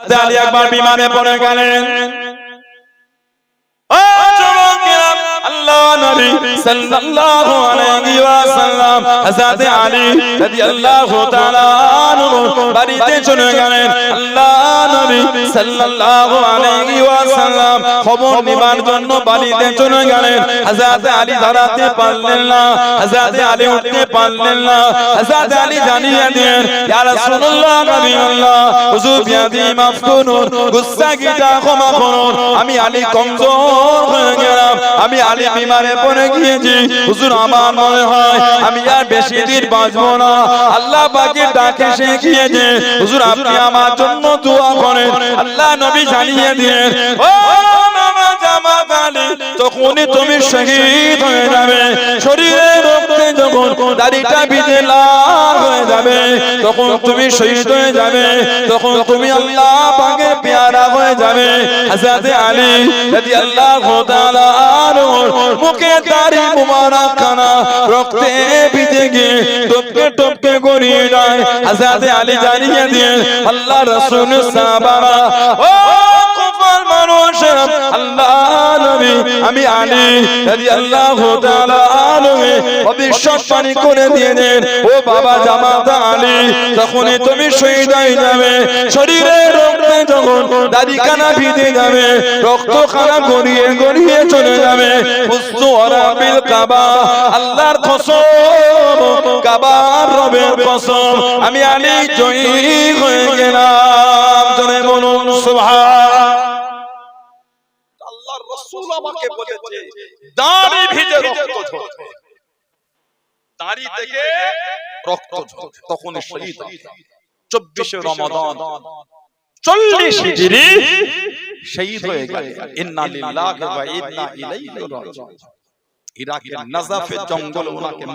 হযরত আলী একবার বিমানে পড়ে গেলেন। আল্লাহ নবী সাল্লাল্লাহু আলাইহি ওয়াসাল্লাম হযরত আলী রাদিয়াল্লাহু তাআলা আনহু বাড়িতে চলে গেলেন। আল্লাহ নবী সাল্লাল্লাহু আলাইহি ওয়াসাল্লাম খবর নেবার জন্য বাড়িতে চলে গেলেন। হযরত আলী দাঁড়াতে পারলেন না, হযরত আলী উঠতে পারলেন না। হযরত আলী জানিয়ে দিলেন, ইয়া রাসূলুল্লাহ নবিয়াল্লাহ, হুজুর বিয়াদি মাফ করুন, গুস্তাখিটা ক্ষমা করুন, আমি আলী কমজোর হয়ে গেলাম, আমি আলী বিমারে পড়ে গিয়েছি হুজুর, আমার মনে হয় আমি আর বেশি দিন বাঁচবো না। আল্লাহ পাকের ডাকে সে গিয়েছে, হুজুর আপনি আমার জন্য দোয়া করেন। আল্লাহ নবী জানিয়ে দিলেন, ও জামাত আলী, তখনই তুমি শহীদ হয়ে যাবে, শরীরে রক্তে যখন দাড়িটা ভিজে লাল হয়ে যাবে, তখন তুমি শহীদ হয়ে যাবে, তখন তুমি আল্লাহ পাকের পেয়ারা হয়ে যাবে। হযরত আলী রাদিয়াল্লাহু তাআলা আনহুর মুখে দাড়ি মুবারক খানা রক্তে ভিজে গিয়ে টপকে টপকে গড়িয়ে যায়। হযরত আলী জানিয়ে দিলেন, আল্লাহ রাসূল সাহাবারা, ও কুফার মানুষ, আল্লাহ নবী আমি আলী রাদিয়াল্লাহু তাআলা আনহু ভবিষ্যৎবাণী করে দিয়েছেন, ও বাবা জামাত আলী, তখনই তুমি শহীদ হয়ে যাবে, শরীরে রক্তে যখন দাড়িখানা ভিজে যাবে, রক্তখানা গড়িয়ে গড়িয়ে চলে যাবে। বিল কাবা, আল্লাহর কসম, কাবার রবের কসম, আমি আলী জয়ী হয়ে গেলাম। জোরে বলুন সুবহান। আল্লাহর রাসূল আমাকে বলেছে দাড়ি ভিজে রক্ত ঝরছে, দাড়ি থেকে রক্ত ঝরছে, তখন শহীদ 24 রমাদান 40 হিজরি শহীদ হয়ে গেলেন। ইন্না লিল্লাহি ওয়া ইন্না ইলাইহি রাজিউন। ইরাকের নাজাফের জঙ্গলে ওনাকে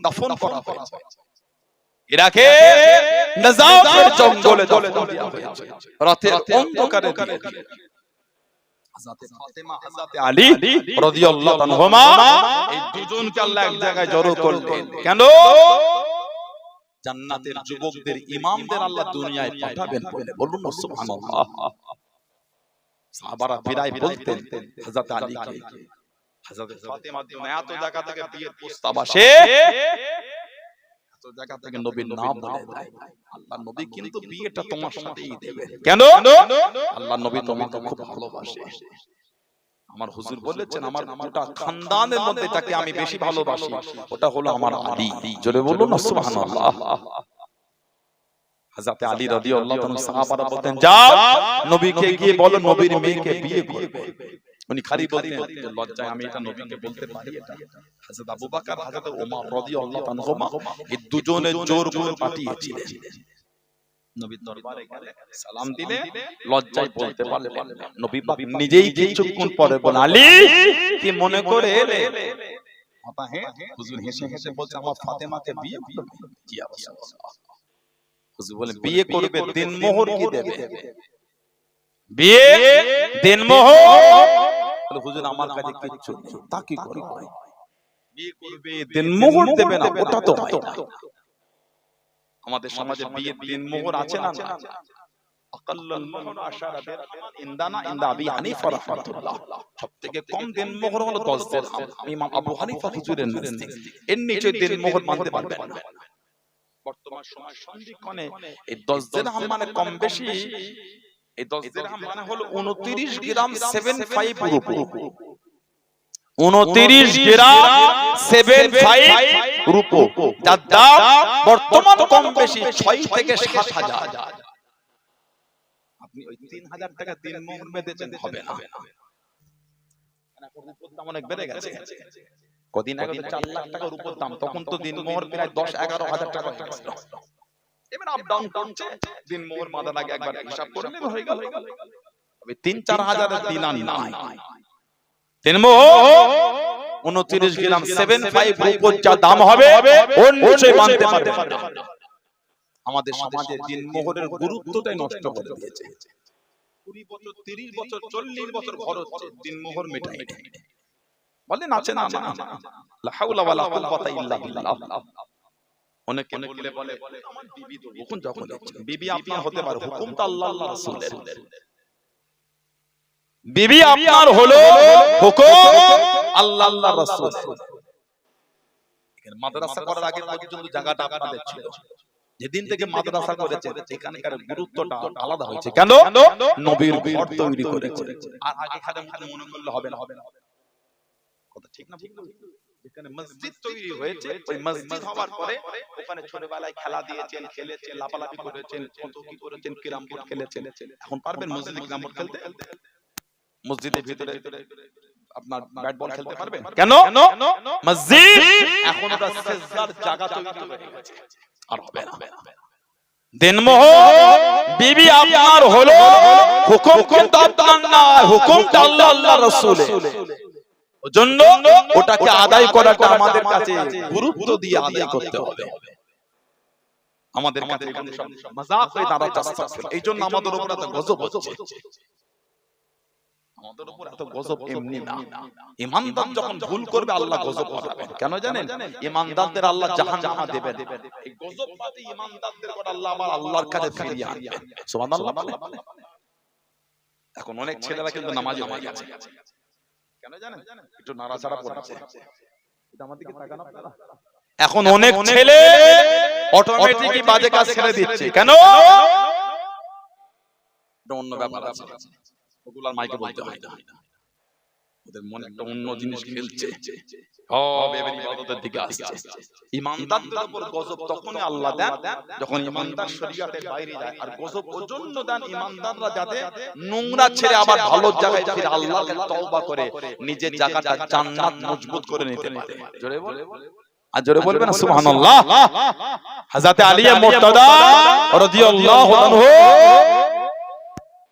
দাফন করা হয়েছে। ইরাকে নাজাফের জঙ্গলে দাফন দেওয়া হয়েছে, রাতের অন্ধকারে। হযরত ফাতেমা, হযরত আলী রাদিয়াল্লাহু আনহুমা, এই দুজনকে আল্লাহ এক জায়গায় জড়ো করলেন। কেন? জান্নাতের যুবকদের ইমামদের আল্লাহ দুনিয়ায় পাঠাবেন বলে। বলুন না সুবহানাল্লাহ। সাহাবারা বিরায় বলতেন হযরত আলীকে, হযরত ফাতেমার জন্য এত জায়গা থেকে বিয়ের প্রস্তাব আসে, এত জায়গা থেকে নবীর নাম বলে দেয়। আল্লাহ নবী কিন্তু বিয়েটা তোমার সাথেই দেবেন। কেন? আল্লাহ নবী তোমাকে খুব ভালোবাসে। আমার হুজুর বলেছেন, আমার গোটা খানদানের মধ্যে যাকে আমি বেশি ভালোবাসি ওটা হলো আমার আলী। জোরে বলুন না সুবহানাল্লাহ। হযরত আলী রাদিয়াল্লাহু তাআলা সাহাবারা বলতেন, যাও নবীকে গিয়ে বলো নবীর মেয়েকে বিয়ে করবে। উনি খালি বলতেন, লজ্জায় আমি এটা নবীকে বলতে পারি এটা। হযরত আবু বকর, হযরত ওমর রাদিয়াল্লাহু আনহুমা এই দুজনে জোর করে পাঠিয়েছিলেন। নবীর দরবারে গেলে সালাম দিলে লজ্জায় বলতে পারলেন না। নবী পাক নিজেই কিছুক্ষণ পরে বলেন, আলী কি মনে করে এলে? কথা হ্যাঁ। হুজুর হেসে হেসে বলছে, আমার ফাতেমাকে বিয়ে করবে। জি রাসূলুল্লাহ। হুজুর বলেন, বিয়ে করবে, দিনমোহর কি দেবে? বিয়ে দিনমোহর? বলে হুজুর আমার কাছে কিচ্ছু নেই। তা কি করে হয়? বিয়ে করবে, দিনমোহর দেবে না, ওটা তো হয় না। আমাদের সমাজে বিয়ের দিনমোহর আছে না? আকাল্লাল মোহর আশারা দিরহাম ইনদানা ইনদা আবি হানিফা রাহমাতুল্লাহ। সবথেকে কম দিনমোহর হলো 10 দিরহাম। ইমাম আবু হানিফা হুজুরের নজরে এর নিচে দিনমোহর মানতে পারবেন না। বর্তমান সময় সন্ধিক্ষণে এই 10 দিরহাম মানে কম বেশি, এই 10 দিরহাম মানে হলো 29 গ্রাম 75 রুপি। 29 গ্রাম 75 রুপি, যার দাম বর্তমান কম বেশি 6 থেকে 7,000। আপনি ওই 3,000 টাকা দিনমোহর বেঁধেছেন, হবে না। এখন রুপোর দাম অনেক বেড়ে গেছে। কদিন আগে 4 লাখ টাকা রুপোর দাম, তখন তো দিনমোহর প্রায় 10-11,000 টাকা হয়ে গেছিল। এবার আপ ডাউন করছে, দিনমোহর মাদার আগে একবার হিসাব করে নেবে, হয়ে গেল। তবে 3-4 হাজারের দিন আর নাই। দিনমোহর 29 গ্রাম 75 রুপোর যা দাম হবে ওর নিচে মানতে পারবে না। আমাদের সমাজে দিনমোহরের গুরুত্বটাই নষ্ট করে দিয়েছে। 20 বছর 30 বছর 40 বছর খরচ দিনমোহর মেটাই বলেন, আছে না? লা হাওলা ওয়ালা কুওয়াতা ইল্লা বিল্লাহ। অনেকে বললে বলে আমার বিবি তো হুকুম যখন বিবি আপনার হতে পারে, হুকুম তো আল্লাহ আল্লাহ রাসূলের। বিবি আপনার হলো, হুকুম আল্লাহ আল্লাহ রাসূল। এখানে মাদ্রাসা করার আগে পর্যন্ত জায়গাটা আপনাদের ছিল, যেদিন থেকে মাদ্রাসা করেছে এখানকার গুরুত্বটা আলাদা হয়েছে। কেন? নবীর ঘর তৈরি করেছে। আর আগে খালি মনে করলে হবে না, হবে না, কথা ঠিক না? যেখানে মসজিদ তৈরি হয়েছে, ওই মসজিদ হওয়ার পরে ওখানে ছোটবেলায় খেলা দিয়েছেন, খেলেছেন, লাপালাপি করেছেন, কত কি করেছেন, ক্যারাম বোর্ড খেলেছেন। এখন পারবেন মসজিদে ক্যারাম বোর্ড খেলতে? মসজিদের ভিতরে আপনার ব্যাট বল খেলতে পারবেন? কেন? মসজিদ এখন ওটা সিজদার জায়গা তৈরি হয়ে গেছে, আর হবে না। দিনমোহর বিবি আপনার হলো, হুকুম কিন্তু আপনার না, হুকুমটা আল্লাহ আল্লাহ রাসূলের। ওজন্য ওটাকে আদায় করাটা আমাদের কাছে গুরুত্ব দিয়ে আদায় করতে হবে। আমাদের কাছে এগুলো সব মাযাক হয়ে দাঁড়াচ্ছে। এইজন্য আমাদের উপর এত গজব হচ্ছে, আমাদের উপর এত গজব এমনি না। ঈমানদার যখন ভুল করবে আল্লাহ গজব করাবেন। কেন জানেন? ঈমানদারদের আল্লাহ জাহান্নামে দেবেন। এই গজববাদী ঈমানদারদের উপর আল্লাহ আবার আল্লাহর কাছে ফিরিয়ে আনবেন। সুবহানাল্লাহ। এখন অনেক ছেলেরা কিন্তু নামাজি হয়ে গেছে। কেন জানেন? একটু নাড়াচাড়া করেছে। এটা আমার দিকে তাকান আপনারা। এখন অনেক ছেলে অটোমেটিকই বাজে কাজ ছেড়ে দিচ্ছে। কেন? এটা অন্য ব্যাপার আছে, ওগুলো আর মাইকে বলতে হয় না। ওদের মনে একটা অন্য জিনিস খেলছে, সব এবারে ইবাদতের দিকে আসছে। ঈমানদারদের উপর গজব তখনই আল্লাহ দেন যখন ঈমানদার শরীয়তের বাইরে যায়। আর গজব ওজন্য দেন ঈমানদাররা যাতে নোংরা ছেড়ে আবার ভালো জায়গায় ফিরে আল্লাহকে তওবা করে নিজের জায়গাটা জান্নাত মজবুত করে নিতে পারে। জোরে বল, আর জোরে বলবেন সুবহানাল্লাহ। হযরত আলী মুর্তদা রাদিয়াল্লাহু আনহু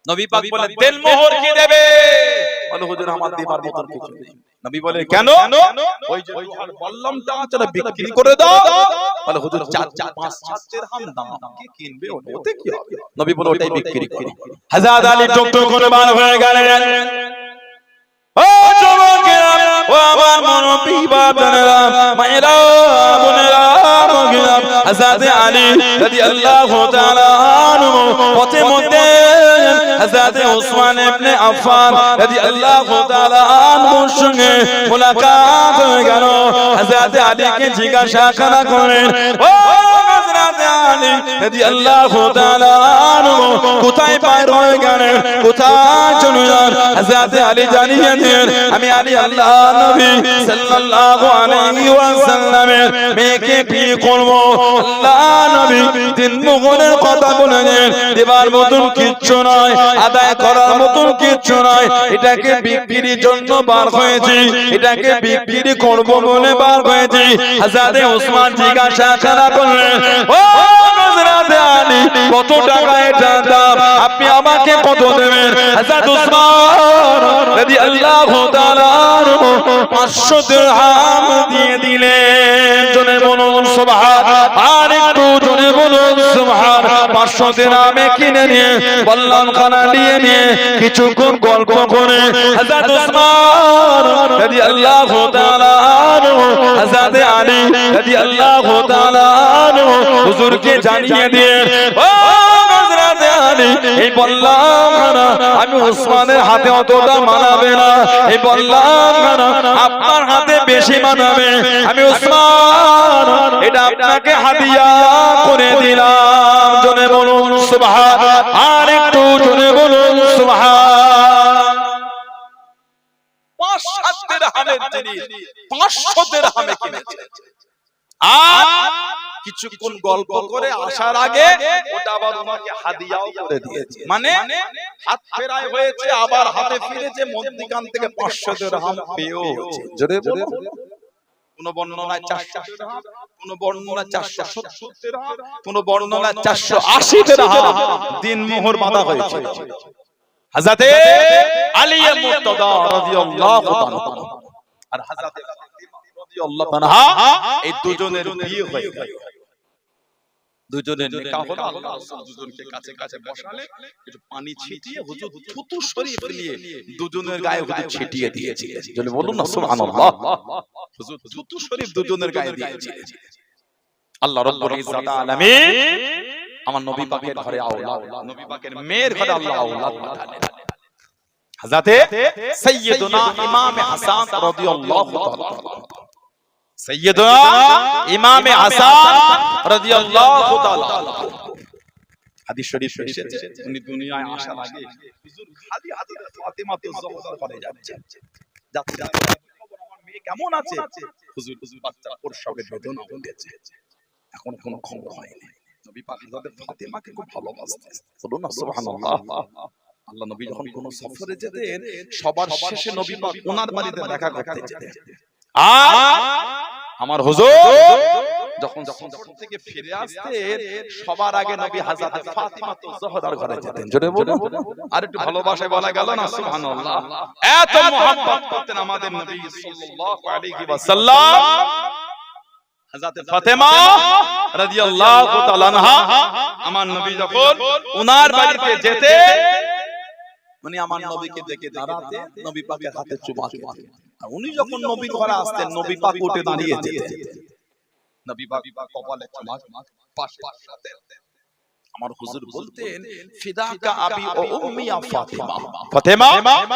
নবী পাক বলে দিলমোহর কি দেবে? বলে হুজুর আমার দিবার মতন কিছু নেই। নবী বলে কেন? ওই যে লোহার বল্লমটা আছে না, বিক্রি করে দাও। বলে হুজুর 4-5 দিরহাম দাম, কি কিনবে ওতে কি হবে? নবী বলে ওটাই বিক্রি করো। হযরত আলী টুকটুক করে বার হয়ে গেলেন। ও যুবকেরা, ও আমার মুরব্বি বাবারা, মায়েরা, বোনেরা, হযরত আলী রাদিয়াল্লাহু তাআলা আনহু পথে মধ্যে হযরত ওসমান ইবনে আফফান রাদিয়াল্লাহু তাআলা আনহুর সঙ্গে মুলাকাত হয়ে গেল। হযরত আলীকে জিজ্ঞাসা করা করলেন, ও হযরত আলী রাদিয়াল্লাহু তাআলা আনহু কোথায় বাইর হয়ে গেলেন, কোথায় চলে যান? হযরত আলী জানিয়ে দিলেন, আমি আলী আল্লাহ নবী সাল্লাল্লাহু আলাইহি ওয়াসাল্লামের মেয়েকে বিয়ে করব। আল্লাহ নবী দিনমোহরের কথা বলেন, দেবার মতন কিচ্ছু নয়, আদায় করার মতন কিচ্ছু নয়, এটাকে বিক্রির জন্য বার হয়েছি, এটাকে বিক্রি করব বলে বার হয়েছি। হযরত ওসমান জিজ্ঞাসা করা করলেন, ও হযরত আলী কত টাকা এটা দাম, আপনি আমাকে কত দেবেন? হযরত ওসমান রাদিয়াল্লাহু তাআলা 500 দিরহাম দিয়ে দিলেন। জোরে বলুন সুবহান, আর একটু জোরে বলুন সুবহান। 500 দিরহামে কিনে নিয়ে বললাম খানা নিয়ে নিয়ে কিছুক্ষণ গল্প করে হযরত ওসমান রাদিয়াল্লাহু তাআলা হযরত আলী রাদিয়াল্লাহু তাআলা হুজুরকে জানিয়ে দিয়ে, ও হযরত আলী এই বললাম না আমি ওসমানের হাতে অতটা মানাবে না, এই বললাম না আপনার হাতে বেশি মানাবে, আমি ওসমান এটা আপনাকে হাদিয়া করে দিলাম। জোরে বলুন সুবহান, আর একটু জোরে বলুন সুবহান। 5-7 দিরহামের জিনিস 500 দিরহামে কিনেছে। আর কিছুক্ষণ গল্প করে আসার আগে ওটা আবার ওনাকে হাদিয়াও করে দিয়েছে। মানে হাত ফেরাই হয়েছে, আবার হাতে ফিরেছে, মধ্যিখান থেকে 500 দিরহাম পেয়েছে। জোরে বলুন। কোন বর্ণনায় 400 দিরহাম, কোন বর্ণনায় 470 দিরহাম, কোন বর্ণনায় 480 দিরহাম দিনমোহর বাঁধা হয়েছে। হযরত আলী মুর্তদা রাদিয়াল্লাহু তাআলা আর হযরত ফাতিমা রাদিয়াল্লাহু তাআলা এই দুজনের বিয়ে হয়ে গেল। দুজনের নিকাহ হলো। আল্লাহ রাসূল দুজনকে কাছে কাছে বসালে একটু পানি ছিটিয়ে হুজুর থুতু শরীফ নিয়ে দুজনের গায়ে হুজুর ছিটিয়ে দিয়েছিলেন। যদি বলুন না সুবহানাল্লাহ। হুজুর থুতু শরীফ দুজনের গায়ে দিয়েছিলেন। আল্লাহ রাব্বুল ইজ্জাত আলামিন আমার নবী পাকের ঘরে আওলাদ, নবী পাকের মেয়ের ঘরে আল্লাহ আওলাদ পাঠালেন। হযরতে সাইয়্যিদুনা ইমাম হাসান রাদিয়াল্লাহু তাআলা, সাইয়্যিদুনা ইমাম হাসান রাদিয়াল্লাহু তাআলা, হাদিস শরীফ এসেছে উনি দুনিয়ায় আসার আগে হুজুর খালি হযরত ফাতেমা তুজ-জোহরার ঘরে যাচ্ছেন, যাচ্ছে আমার মেয়ে কেমন আছে, হুজুর বাচ্চা প্রসবের বেদনা হয়েছে, এখন কোনো খবর হয়নি। নবী পাক হযরত ফাতেমাকে খুব ভালোবাসতেন, বলুন না সুবহানাল্লাহ। আল্লাহ নবী যখন কোন সফরে যেতেন সবার শেষে নবী পাক ওনার বাড়িতে দেখা করতে যেতেন। আর আমার হুজুর যখন সফর থেকে ফিরে আসতেন সবার আগে নবী হযরত ফাতিমা তুজ-জোহরার ঘরে যেতেন। জোরে বলুন, আর একটু ভালোবাসায় বলা গেল না সুবহানাল্লাহ। এত মুহাব্বত করতেন আমাদের নবী সাল্লাল্লাহু আলাইহি ওয়াসাল্লাম। হযরত ফাতেমা রাদিয়াল্লাহু তাআলা আনহা আমার নবী যখন ওনার বাড়িতে যেতেন উনি আমার নবীকে দেখে দাঁড়াতে নবী পাকের হাতে চুমা খেতেন, আর উনি যখন নবীর ঘরে আসতেন নবী পাক উঠে দাঁড়িয়ে যেতেন, নবী পাক কপালে চুমা পাশে রাখতেন। আমার হুজুর বলতেন ফিদাকা আবি ও উম্মি ইয়া ফাতিমা, ফাতেমা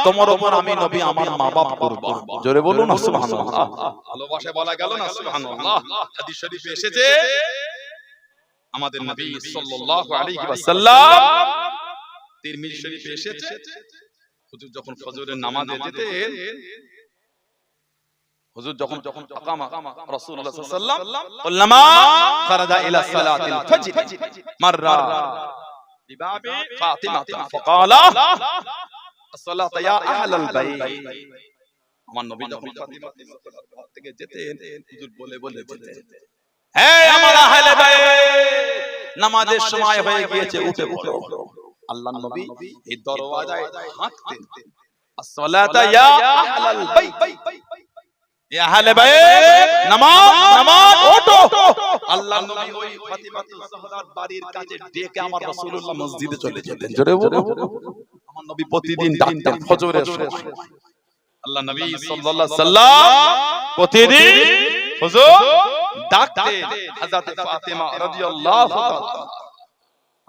তোমার উপর আমি নবী আমার মা বাপ কুরবান। জোরে বলুন না সুবহানাল্লাহ। ভালোবাসা বলা গেল না সুবহানাল্লাহ। হাদিস শরীফে এসেছে আমাদের নবী সাল্লাল্লাহু আলাইহি ওয়াসাল্লাম, তিরমিজি শরীফে এসেছে হুজুর যখন ফজরের নামাজে যেতেন, হুজুর যখন আকামা রাসূলুল্লাহ সাল্লাল্লাহু আলাইহি ওয়াসাল্লাম কুল্লামা খারাজা ইলা সালাতিল ফজর মাররা বিবাবি ফাতিমা ফাকালা as-salatu ya আহলাল বাইত। আমার নবী যখন ফাতিমা ঘর থেকে যেতেন হুজুর বলে বলে যেতেন, হে আমার আহলে বাইত নামাজের সময় হয়ে গিয়েছে উঠে পড়ো। আল্লাহর নবী এই দরওয়াজায় হাঁকতেন, as-salatu ya আহলাল বাইত, এ আহলে বাইত নামাজ নামাজ ওঠো। আল্লাহর নবী ওই ফাতিমা তুজ-জোহরার বাড়ির কাছে ডেকে আমার রাসূলুল্লাহ মসজিদে চলে যেতেন। জোরে বলো, আমার নবী প্রতিদিন ডাকতেন ফজরের সময়। আল্লাহ নবী সাল্লাল্লাহু আলাইহি সাল্লাম প্রতিদিন হুজুর ডাকতেন হযরত ফাতিমা রাদিয়াল্লাহু তাআলা।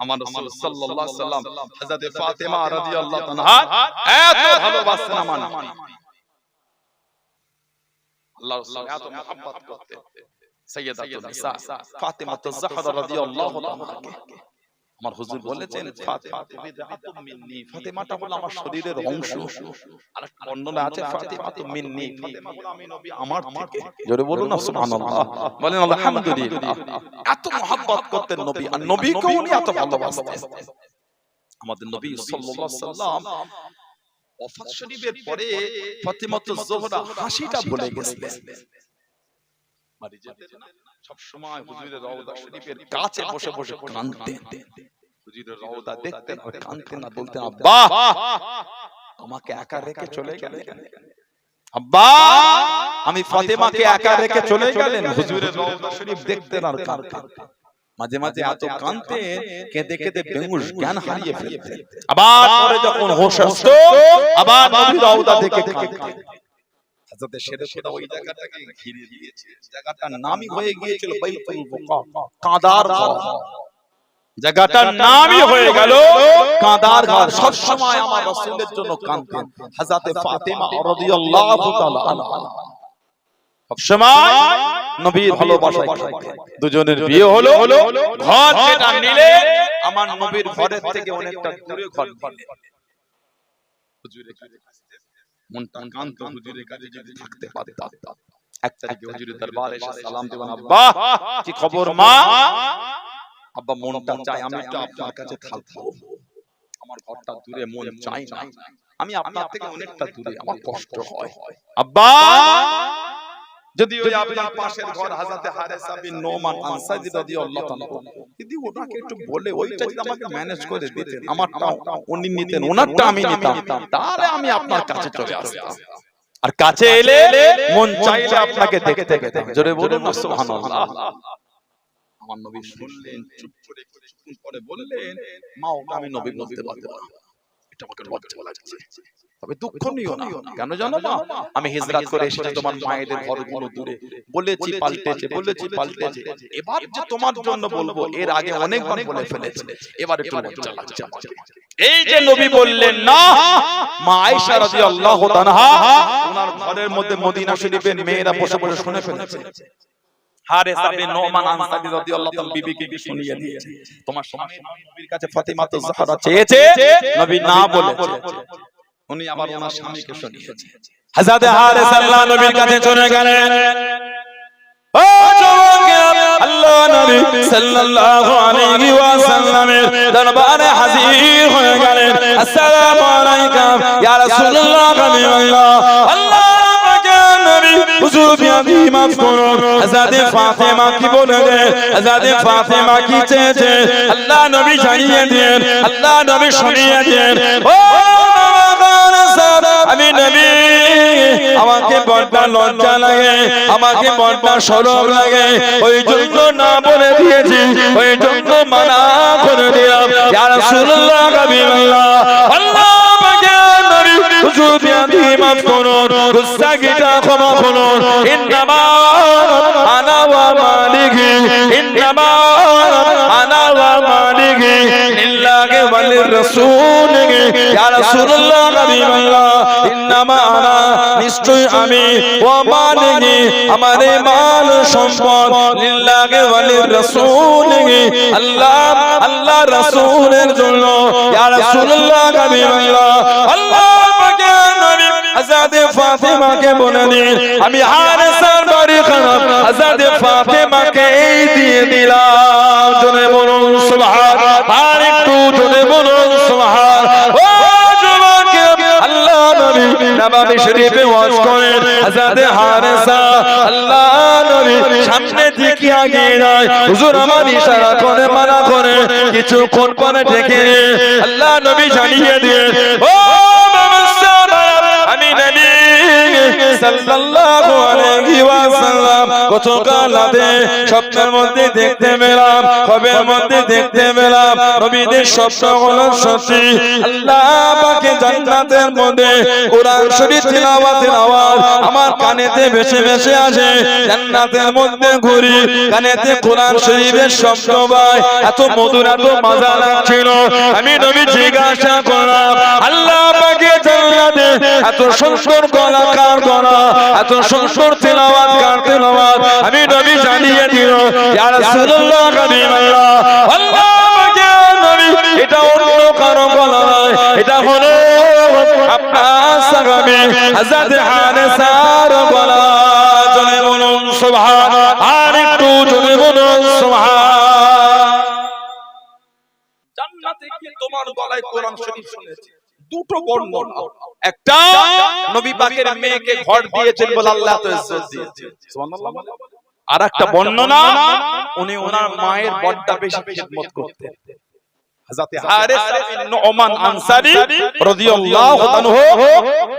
আমার রাসূল সাল্লাল্লাহু আলাইহি সাল্লাম হযরত ফাতিমা রাদিয়াল্লাহু তাআলা এত ভালোবাসতেন আমার নবী, আল্লাহ রাসূল এত মুহাব্বত করতেন সাইয়্যিদাতুন নিসা ফাতিমা তুজ-জোহরা রাদিয়াল্লাহু তাআলা। আমার হুজুর বলেছেন ফাতিমা বিদআতুম মিন্নি, ফাতিমাটা হলো আমার শরীরের অংশ। আর বর্ণনা আছে ফাতিমা মিন্নি, ফাতিমা হলো আমি নবী আমার থেকে। জোরে বলুন না সুবহানাল্লাহ, বলেন আলহামদুলিল্লাহ। এত মুহাব্বত করতেন নবী, আর নবীকে উনি এত ভালোবাসতেন। আমাদের নবী সাল্লাল্লাহু আলাইহি সাল্লাম ওফাত শরীফের পরে ফাতিমা তুজ-জোহরা হাসিটা ভুলে গেছিলেন। বাড়ি যেতেন না সব সময় হুজুরের রওজা শরীফের কাছে বসে বসে কাঁদতেন। হুজুরের রওজা দেখতেন আর কাঁদতেন, আর বলতেন আব্বা আমাকে একা রেখে চলে গেলেন, আব্বা আমি ফাতেমাকে একা রেখে চলে গেলেন। হুজুরের রওজা শরীফ দেখতেন আর কাঁদতেন, মাঝে মাঝে এত কাঁদতেন কেঁদে কেঁদে বেহুশ জ্ঞান হারিয়ে ফেলতেন। আবার পরে যখন হোশ আসতো আবার নবীর রওজা দেখে কাঁদতেন। হযরত শেরখুদা ওই জায়গাটাকে ঘিরে দিয়েছে, জায়গাটার নামই হয়ে গিয়েছিল বাইতুল বুকা, কাঁদার ঘর। জায়গাটার নামই হয়ে গেল কাঁদার ঘর। সব সময় আমার রাসূলের জন্য কাঁদতেন হযরত ফাতিমা রাদিয়াল্লাহু তাআলা আনহা। সব সময় নবীর ভালোবাসায় থাকতেন। দুজনের বিয়ে হলো, ঘর যেটা নিলে আমার নবীর ঘরের থেকে অনেকটা দূরে ঘর নিলেন। হুজুরের কাছে মনটা কাঁদতো, হুজুরের কাছে যদি থাকতে পারতাম। এক তারিখে হুজুরের দরবারে এসে সালাম দেবেন, আব্বা কি খবর মা? আব্বা মনটা চাই আমি একটু আপনার কাছে থাকবো, আমার ঘরটা দূরে, মন চাই না, আমি আপনার থেকে অনেকটা দূরে, আমার কষ্ট হয়। আব্বা যদি ওই আপনার পাশের ঘর হযরত হারেসা বিন নোমান আনসারী রাদিয়াল্লাহু তাআলা যদি ওনাকে একটু বলে ওইটা যদি আমাকে ম্যানেজ করে দিতেন, আমারটা উনি নিতেন, ওনারটা আমি নিতাম, তাহলে আমি আপনার কাছে চলে আসতাম। আর কাছে এলে মন চাইলে আপনাকে দেখতে পেতাম। জোরে বলুন না সুবহানাল্লাহ। আমার নবী শুনলেন, চুপ করে কিছুক্ষণ পরে বললেন, মা ওকে আমি নবী বলতে পারবো না, এটা আমাকে লজ্জা লাগছে। তবে দুঃখ নিও না। কেন জানো মা? আমি হিজরত করে এসেছি তোমার মায়েদের ঘরগুলো দূরে, বলেছি পাল্টেছে, এবার যে তোমার জন্য বলবো এর আগে অনেকবার বলে ফেলেছি, এবার একটু লজ্জা লাগছে আমাকে। এই যে নবী বললেন না, মা আয়েশা রাদিয়াল্লাহু তাআলা ওনার ঘরের মধ্যে মদিনা শরীফের মেয়েরা বসে বসে শুনে ফেলেছে। হারেসা বিন নোমান আনসারী রাদিয়াল্লাহু তাআলা বিবিকে শুনিয়ে দিয়েছে, তোমার স্বামী নবীর কাছে ফাতিমাতু জাহরা চেয়েছে, নবী না বলেছে। উনি আবার ওনার স্বামীকে শুনিয়েছে। হযরত হারেসা আল্লাহ নবীর কাছে চলে গেলেন। ও যুবকেরা, আল্লাহ নবী সাল্লাল্লাহু আলাইহি ওয়াসাল্লামের দরবারে হাজির হয়ে গেলেন। আসসালামু আলাইকুম ইয়া রাসূলুল্লাহ, হাবিবাল্লাহ। আল্লাহ পাকের নবী হুজুর বিয়াদি মাফ করুন। হযরত ফাতেমা কি বলে দেন, হযরত ফাতেমা কি চেয়েছে আল্লাহ নবী জানিয়ে দেন, আল্লাহ নবী শুনিয়ে দেন। ও আমি নবী, আমাকে বড্ড লজ্জা লাগে, আমাকে বড্ড শরম লাগে, ওই জন্য না বলে দিয়েছি, ওই জন্য মানা করে দিলাম। ইয়া রাসূলুল্লাহ, হাবিবাল্লাহ। আল্লাহ পাকের নবী হুজুর বিয়াদি মাফ করুন, গুস্তাখিটা ক্ষমা করুন। ইন্নামা আনা ওয়া মালিকি, ইন্নামা আনা ওয়া মালিকি লিল্লাহি ওয়া লিররাসূলিহি। ইয়া রাসূলুল্লাহ, হাবিবাল্লাহ। ইন্নামা আনা, নিশ্চয় আমি, ওয়া মালিকি, আমার মাল সম্পদ, লিল্লাহি ওয়া লিররাসূলিহি, আল্লাহ রাসূলের জন্য। ইয়া রাসূলুল্লাহ, হাবিবাল্লাহ। আল্লাহ পাকের নবী হযরত ফাতেমাকে বলে দিন, আমি হারেসার বাড়ি খারাপ, হযরত ফাতেমাকে এই দিয়ে দিলাম। জোরে বলুন সুবহান, আর একটু জোরে বলুন সুবহান। ও যুবকেরা, আল্লাহ নবী নববী শরীফে ওয়াজ করেন। হযরত হারেসা আল্লাহ নবী সামনে দিকে এগিয়ে যায়, হুজুর আমার ইশারা করে মানা করে কিছুক্ষণ পরে ডেকে আল্লাহ নবী জানিয়ে দেন, ও আমি নবী সাল্লাল্লাহু আলাইহি ওয়াসাল্লাম গতকাল রাতে স্বপ্নের মধ্যে দেখতে পেলাম, খবের মধ্যে দেখতে পেলাম নবীদের স্বপ্নগুলো সত্যি। আল্লাহ পাকে জান্নাতের মধ্যে কোরআন শরীফ তিলাওয়াতের আওয়াজ আমার কানেতে ভেসে ভেসে আসে। জান্নাতের মধ্যে ঘুরি, কানেতে কোরআন শরীফের শব্দ পাই, এত মধুর, এত মজা লাগছিল। আমি নবী জিজ্ঞাসা করলাম, আল্লাহ পাকে জান্নাতে এত সুন্দর গলাকার গলা, এত সুন্দর তিলাওয়াত কার তিলাওয়াত, আমি নবী জানিয়ে দিল, ইয়া রাসূলুল্লাহ, হাবিবাল্লাহ। আল্লাহ পাকের নবী, এটা অন্য কারো গলা নয়, এটা হলো আপনার সাহাবী হযরত হারেসার গলা। জোরে বলুন সুবহান, আর একটু জোরে বলুন সুবহান। জান্নাতে গিয়ে তোমার গলায় কোরআন শরীফ শুনেছি। দুটো বর্ণনা, একটা নবী পাকের মেয়েকে ঘর দিয়েছেন বলে আল্লাহ তো ইজ্জত দিয়েছেন, সুবহানাল্লাহ। আর একটা বর্ণনা, উনি ওনার মায়ের বড্ড বেশি খিদমত করতেন। হযরত হারেসা বিন নোমান আনসারী রাদিয়াল্লাহু আনহু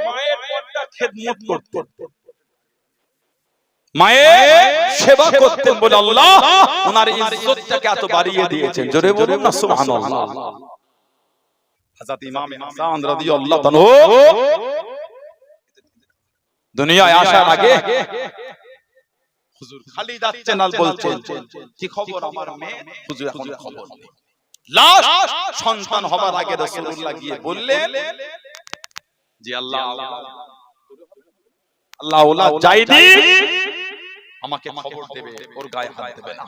মায়ের বড্ড খিদমত করতেন, মায়ের সেবা করতেন বলে আল্লাহ ওনার ইজ্জতটাকে এত বাড়িয়ে দিয়েছেন। জোরে বলুন না সুবহানাল্লাহ। হযরত ইমাম হাসান রাদিয়াল্লাহু আনহু দুনিয়ায় আসার আগে হুজুর খালি যাচ্ছেন আর বলছেন, কি খবর আমার মেয়ে? হুজুর এখন খবর নেই। লাস্ট সন্তান হবার আগে রাসূলুল্লাহ গিয়ে বললেন যে আল্লাহ ওলা জাইদি আমাকে খবর দেবে, ওর গায়ে হাত দেবে না।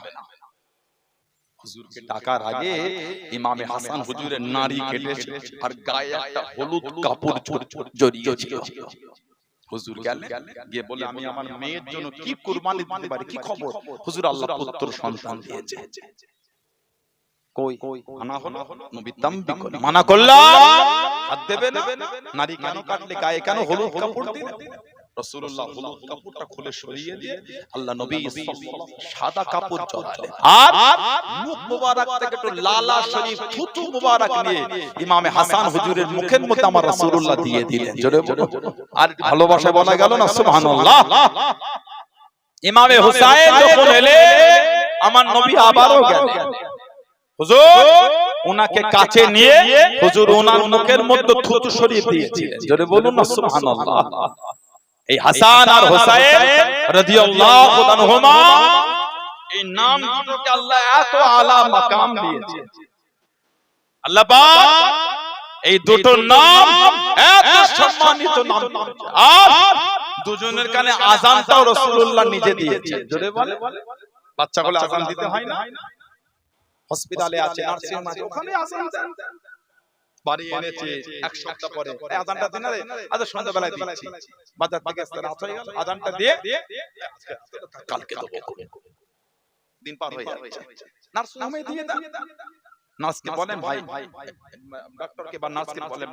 হুজুরকে ডাকার আগে ইমামে হাসান হুজুরের নাড়ি কেটেছে আর গায়ে একটা হলুদ কাপড় জড়িয়ে ছিল। হুজুর গেলেন, গিয়ে বলে, আমি আমার মেয়ের জন্য কি কুরবানি দিতে পারি, কি খবর? হুজুর আল্লাহ পুত্র সন্তান দিয়েছে। কই আনা হলো, নবী তামবি করে মানা করলাম, হাত দেবে না। নারী কেন কাটলে, গায়ে কেন হলুদ কাপড় দিলেন? রাসূলুল্লাহ হলুদ কাপড়টা খুলে সরিয়ে দিয়ে আল্লাহ নবী সাদা কাপড় জড়ালেন, আর মুখ মুবারক থেকে একটু লালা শরীফ থুতু মুবারক নিয়ে ইমামে হাসান হুজুরের মুখের মধ্যে আমার রাসূলুল্লাহ দিয়ে দিলেন। জোরে বলো, আর ভালোবাসা বলা গেল না সুবহানাল্লাহ। ইমামে হুসাইন যখন এলেন, আমার নবী আবারও গেলেন, হুজুর ওনাকে কাছে নিয়ে হুজুর ওনার মুখের মধ্যে থুতু সরিয়ে দিয়েছিলেন। জোরে বলুন না সুবহানাল্লাহ। এই হাসান আর হুসাইন রাদিয়াল্লাহু আনহুমা এই নাম দুটোকে আল্লাহ এত আলা মাকাম দিয়েছে। আল্লাহ পাক এই দুটো নাম এত সম্মানিত নাম, আর দুজনের কানে আযানটাও রাসূলুল্লাহ নিজে দিয়েছে। জোরে বলে, বাচ্চা বলে আযান দিতে হয় না? হসপিটালে আছে, নার্সিং হোমে আছে, ওখানে আযান দেন। বাড়ি এনেছে এক সপ্তাহ পরে আযানটা দিন রে, আজ সন্ধ্যাবেলায় দিচ্ছি, বাজার থেকে আসতে রাত হয়ে গেল, আযানটা দিয়ে কালকে দেবো, দিন পার হয়ে যাচ্ছে, নার্সিং হোমে দিয়ে দেন। নার্সকে বলেন ভাই, ডক্টরকে বা নার্সকে বলেন,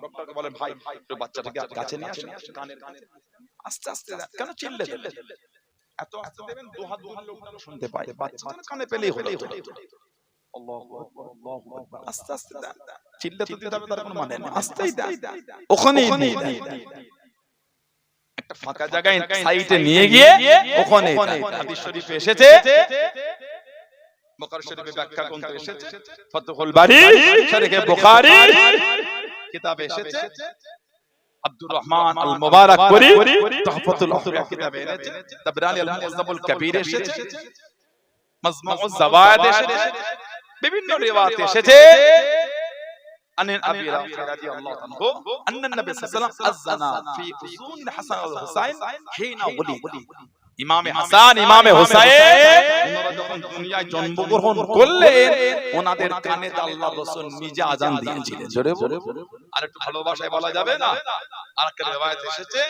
ডক্টরকে বলেন ভাই একটু বাচ্চাটাকে কাছে নিয়ে আসেন, কানের কানে আস্তে আস্তে কেন চিল্লে দেন, এত আস্তে দেবেন দু হাত লোকটা শুনতে পায়, বাচ্চা কানে পেলেই হলো। আল্লাহু আকবার, আল্লাহু আকবার, আস্তে আস্তে দেন, চিল্লে তো দিতে হবে তার কোনো মানে নেই, আস্তেই দেন, ওখানেই দেন। একটা ফাঁকা জায়গায় সাইডে নিয়ে গিয়ে ওখানে হাদিস শরীফে এসেছে, বুখারী শরীফে ব্যাখ্যা গ্রন্থে এসেছে, ফাতহুল বারী শরীহে বুখারী কিতাবে এসেছে, আব্দুর রহমান আল মুবারাকপুরী তুহফাতুল আউলিয়া কিতাবে এনেছে, তাবরানী আল মুআজ্জামুল কবীর এসেছে, মাজমুউজ যাওয়ায়েদ এসেছে, বিভিন্ন রিওয়ায়াত এসেছে। عن ابي رافع رضي الله عنه ان النبي صلى الله عليه وسلم اذن في اذن الحسن والحسين حين ولد। ইমামে হাসান ইমামে হুসাইন ওনারা যখন দুনিয়ায় জন্মগ্রহণ করলেন, ওনাদের কানে আল্লাহর রাসূল নিজে আযান দিয়েছিলেন। জোরে বলে, আর একটু ভালোবাসায় বলা যাবে না। আরেকটা রিওয়ায়াত এসেছে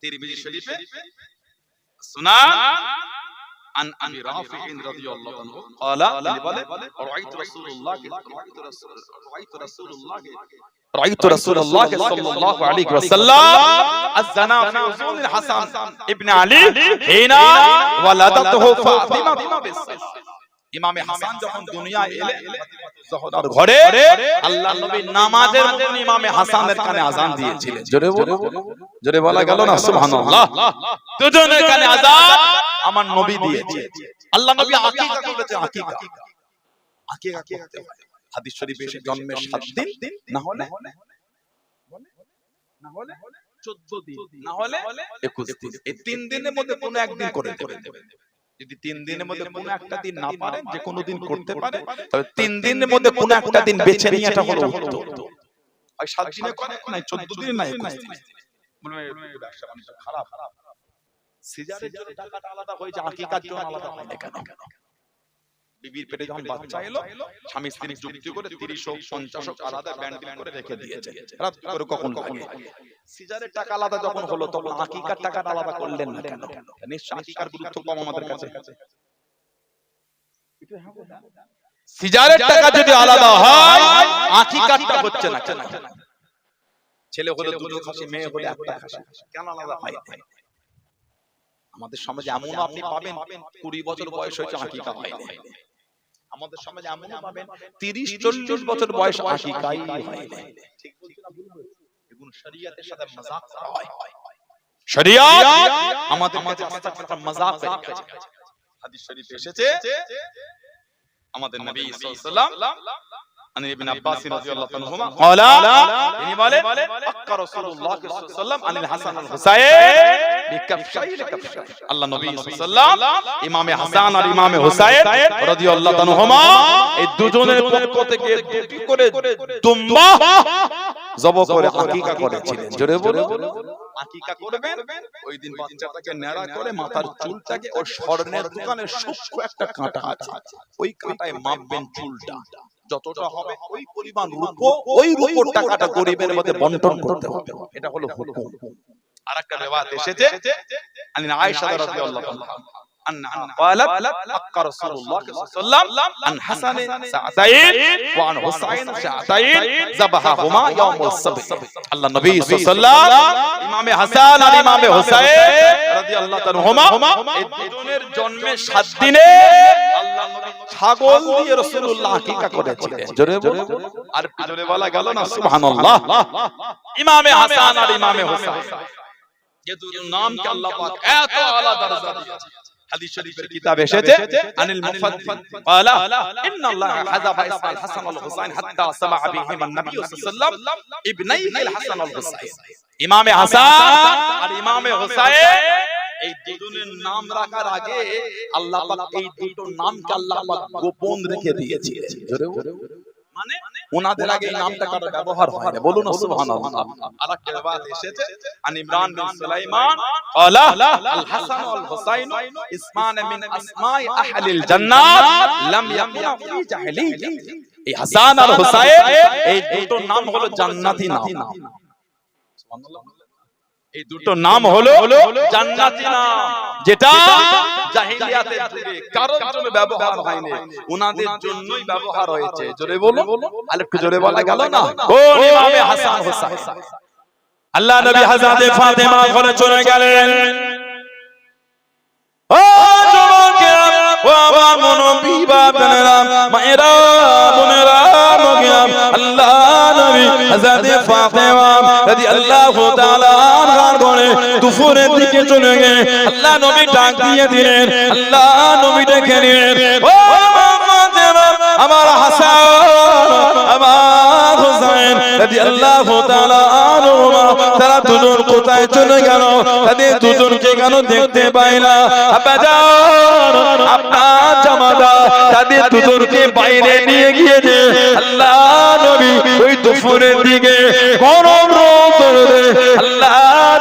তিরমিজি শরীফে, সুনান عن ابي رافع رضي الله عنه قال رايت رسول الله صلى الله عليه وسلم الزنا في اذن الحسن ابن علي حين ولدته فاطمه بالسيف। ইমামে হাসান যখন দুনিয়ায় এলেন, জোহরার ঘরে আল্লাহর নবী নামাজের মধ্যে ইমামে হাসানের কানে আযান দিয়েছিলেন। জোরে বলো, জোরে বলা গেল না সুবহানাল্লাহ। দুজনের কানে আযান আমার নবী দিয়েছে। আল্লাহ নবী আকিকা করেছে, আকিকা আকিকা করতে হয়। হাদিস শরীফে এসে জন্মের 7 দিন, না হলে 14 দিন, না হলে 21 দিন, এই 3 দিনের মধ্যে কোনো একদিন করে দেবেন। যদি 3 দিনের মধ্যে কোনো একটা দিন না পারেন, যে কোনো দিন করতে পারে, তবে 3 দিনের মধ্যে কোনো একটা দিন বেছে নিয়ে এটা হলো উত্তম। ওই 7 দিনে করে না, 14 দিনে না, 21 দিনে। বলবে ব্যবসা বাণিজ্য খারাপ, সিজারের জন্য টাকাটা আলাদা হয়েছে, আকিকার জন্য আলাদা হয় না কেন? বিবির পেটে যখন বাচ্চা এলো, স্বামী স্ত্রী যুক্তি করে 30 হোক 50 হোক আলাদা ব্যান্ডেল করে রেখে দিয়েছে, রাত করে কখন লাগে। সিজারের টাকা আলাদা যখন হলো, তখন আকিকার টাকাটা আলাদা করলেন না কেন? নিশ্চয় আকিকার গুরুত্ব কম আমাদের কাছে। সিজারের টাকা যদি আলাদা হয়, আকিকারটা হচ্ছে না কেন? ছেলে হলে দুটো খাসি, মেয়ে হলে একটা খাসি, কেন আলাদা হয় না? আমাদের সমাজে এমন আপনি পাবেন 20 বছর বয়স হয়েছে আকিকা হয় না। আমাদের সমাজে এমন পাবেন 30-40 বছর বয়স আকিকাই হয় না। ঠিক বলছি না, ভুল বলছি? এগুলো শরীয়তের সাথে মজাক করা হয়। শরীয়ত আমাদের কাছে একটা মজাক হয়ে গেছে। হাদিস শরীফে এসেছে, আমাদের নবী সাল্লাল্লাহু আলাইহি ওয়াসাল্লাম عن ابن عباس رضي الله عنهما قال তিনি বলেন আক্কা রাসূলুল্লাহ সাল্লাল্লাহু আলাইহি ওয়াসাল্লাম আনিল হাসান আল হুসাইন বিকাফশাইল কাফশা। আল্লাহ নবী সাল্লাল্লাহু আলাইহি ওয়াসাল্লাম ইমামে হাসান আর ইমামে হুসাইন রাদিয়াল্লাহু আনহুমা এই দুজনের পক্ষ থেকে দুটি করে দুম্বা জবাই করে আকিকা করেছিলেন। জোরে বলো, আকিকা করবেন ওই দিন বাচ্চাটাকে নেড়া করে মাথার চুলটাকে ওই স্বর্ণের দোকানে সূক্ষ্ম একটা কাঁটা আছে, ওই কাঁটায় মাপবেন চুলটা, যতটা হবে ওই পরিমাণ রূপ, ওই রূপের টাকাটা গরিবের মধ্যে বন্টন করতে হবে। এটা হলো হুকুম। আরেকটা রিওয়ায়াত এসেছে আন আয়েশা রাদিয়াল্লাহু আনহা আন্না قالت আক্কা রাসূলুল্লাহ সাল্লাল্লাহু আলাইহি ওয়াসাল্লাম আন হাসান সাআতাইন ওয়া আন হুসাইন সাআতাইন যাবাহাহুমা ইয়াউমুস সাবত। আল্লাহ নবী সাল্লাল্লাহু আলাইহি ওয়াসাল্লাম ইমামে হাসান আর ইমামে হুসাইন রাদিয়াল্লাহু আনহুমা এই দুজনের জন্মের 7 দিনে আল্লাহ নবী ছাগল দিয়ে রাসূলুল্লাহ আকিকা করেছিলেন। জোরে বলো, আর জোরে বলা গেল না সুবহানাল্লাহ। ইমামে হাসান আর ইমামে হুসাইন, যে দুজন নামকে আল্লাহ পাক এত আলা দরজা দিয়েছে, হাদিস শরীফের কিতাব এসেছে আনিল মুফাদ্দিল ক্বালা ইন্নাল্লাহ হাযাবা ইসমাল হাসান ওয়াল হুসাইন হাত্তা সামাআ বিহিমা নবী সাল্লাল্লাহু আলাইহি ওয়াসাল্লাম ইবনাইহিল হাসান ওয়াল হুসাইন। ইমামে হাসান আর ইমামে হুসাইন এই দুজনের নাম রাখার আগে আল্লাহ পাক এই দুটো নামকে আল্লাহ পাক গোপন রেখে দিয়েছিলেন। মানে ওনাদের আগে এই নামটা কারো ব্যবহার হয় না, বলুন সুবহানাল্লাহ। আরেকটা রিওয়ায়াত এসেছে আন ইমরান বিন সুলাইমান ক্বালা আল হাসান ওয়াল হুসাইন ইসমান মিন আসমাই আহলিল জান্নাত লাম ইয়াকুনা ফি জাহিলিয়্যাহ। এই হাসান আর হুসাইন এই দুটো নাম হলো জান্নাতি নাম। সুবহানাল্লাহ। এই দুটো নাম হলো জান্নাতি নাম, যেটা জাহিলিয়াতের যুগে কারোর জন্য ব্যবহার হয়নি, ওনাদের জন্যই ব্যবহার হয়েছে। জোরে বলো, আরেকটু জোরে বলা গেল না? কোন ইমামে হাসান হুসাইন? আল্লাহ নবী হযরত ফাতেমা ঘরে চলে গেলেন। ও যুবকেরা, ও আমার মুনব্বী বাবারা, মায়েরা, বোনেরা, মগিয়াম, আল্লাহ নবী হযরত ফাতেমা রাদিয়াল্লাহু তাআলা আনহার ঘরে দুপুরের দিকে চলে গিয়ে আল্লাহ নবী ডাক দিয়ে দিলেন। আল্লাহ নবী ডেকে নিলেন, ও ফাতেমা, আমার হাসান, আমার হুসাইন রাদিয়াল্লাহু তাআলা আনহুমা, তারা দুজন কোথায় চলে গেল? তাদের দুজনকে কেন দেখতে পাই না? আব্বাজান, আপনার জামাতা তাদের দুজনকে বাইরে নিয়ে গিয়েছে। আল্লাহ নবী ওই দুপুরের দিকে গরম রোদে আল্লাহ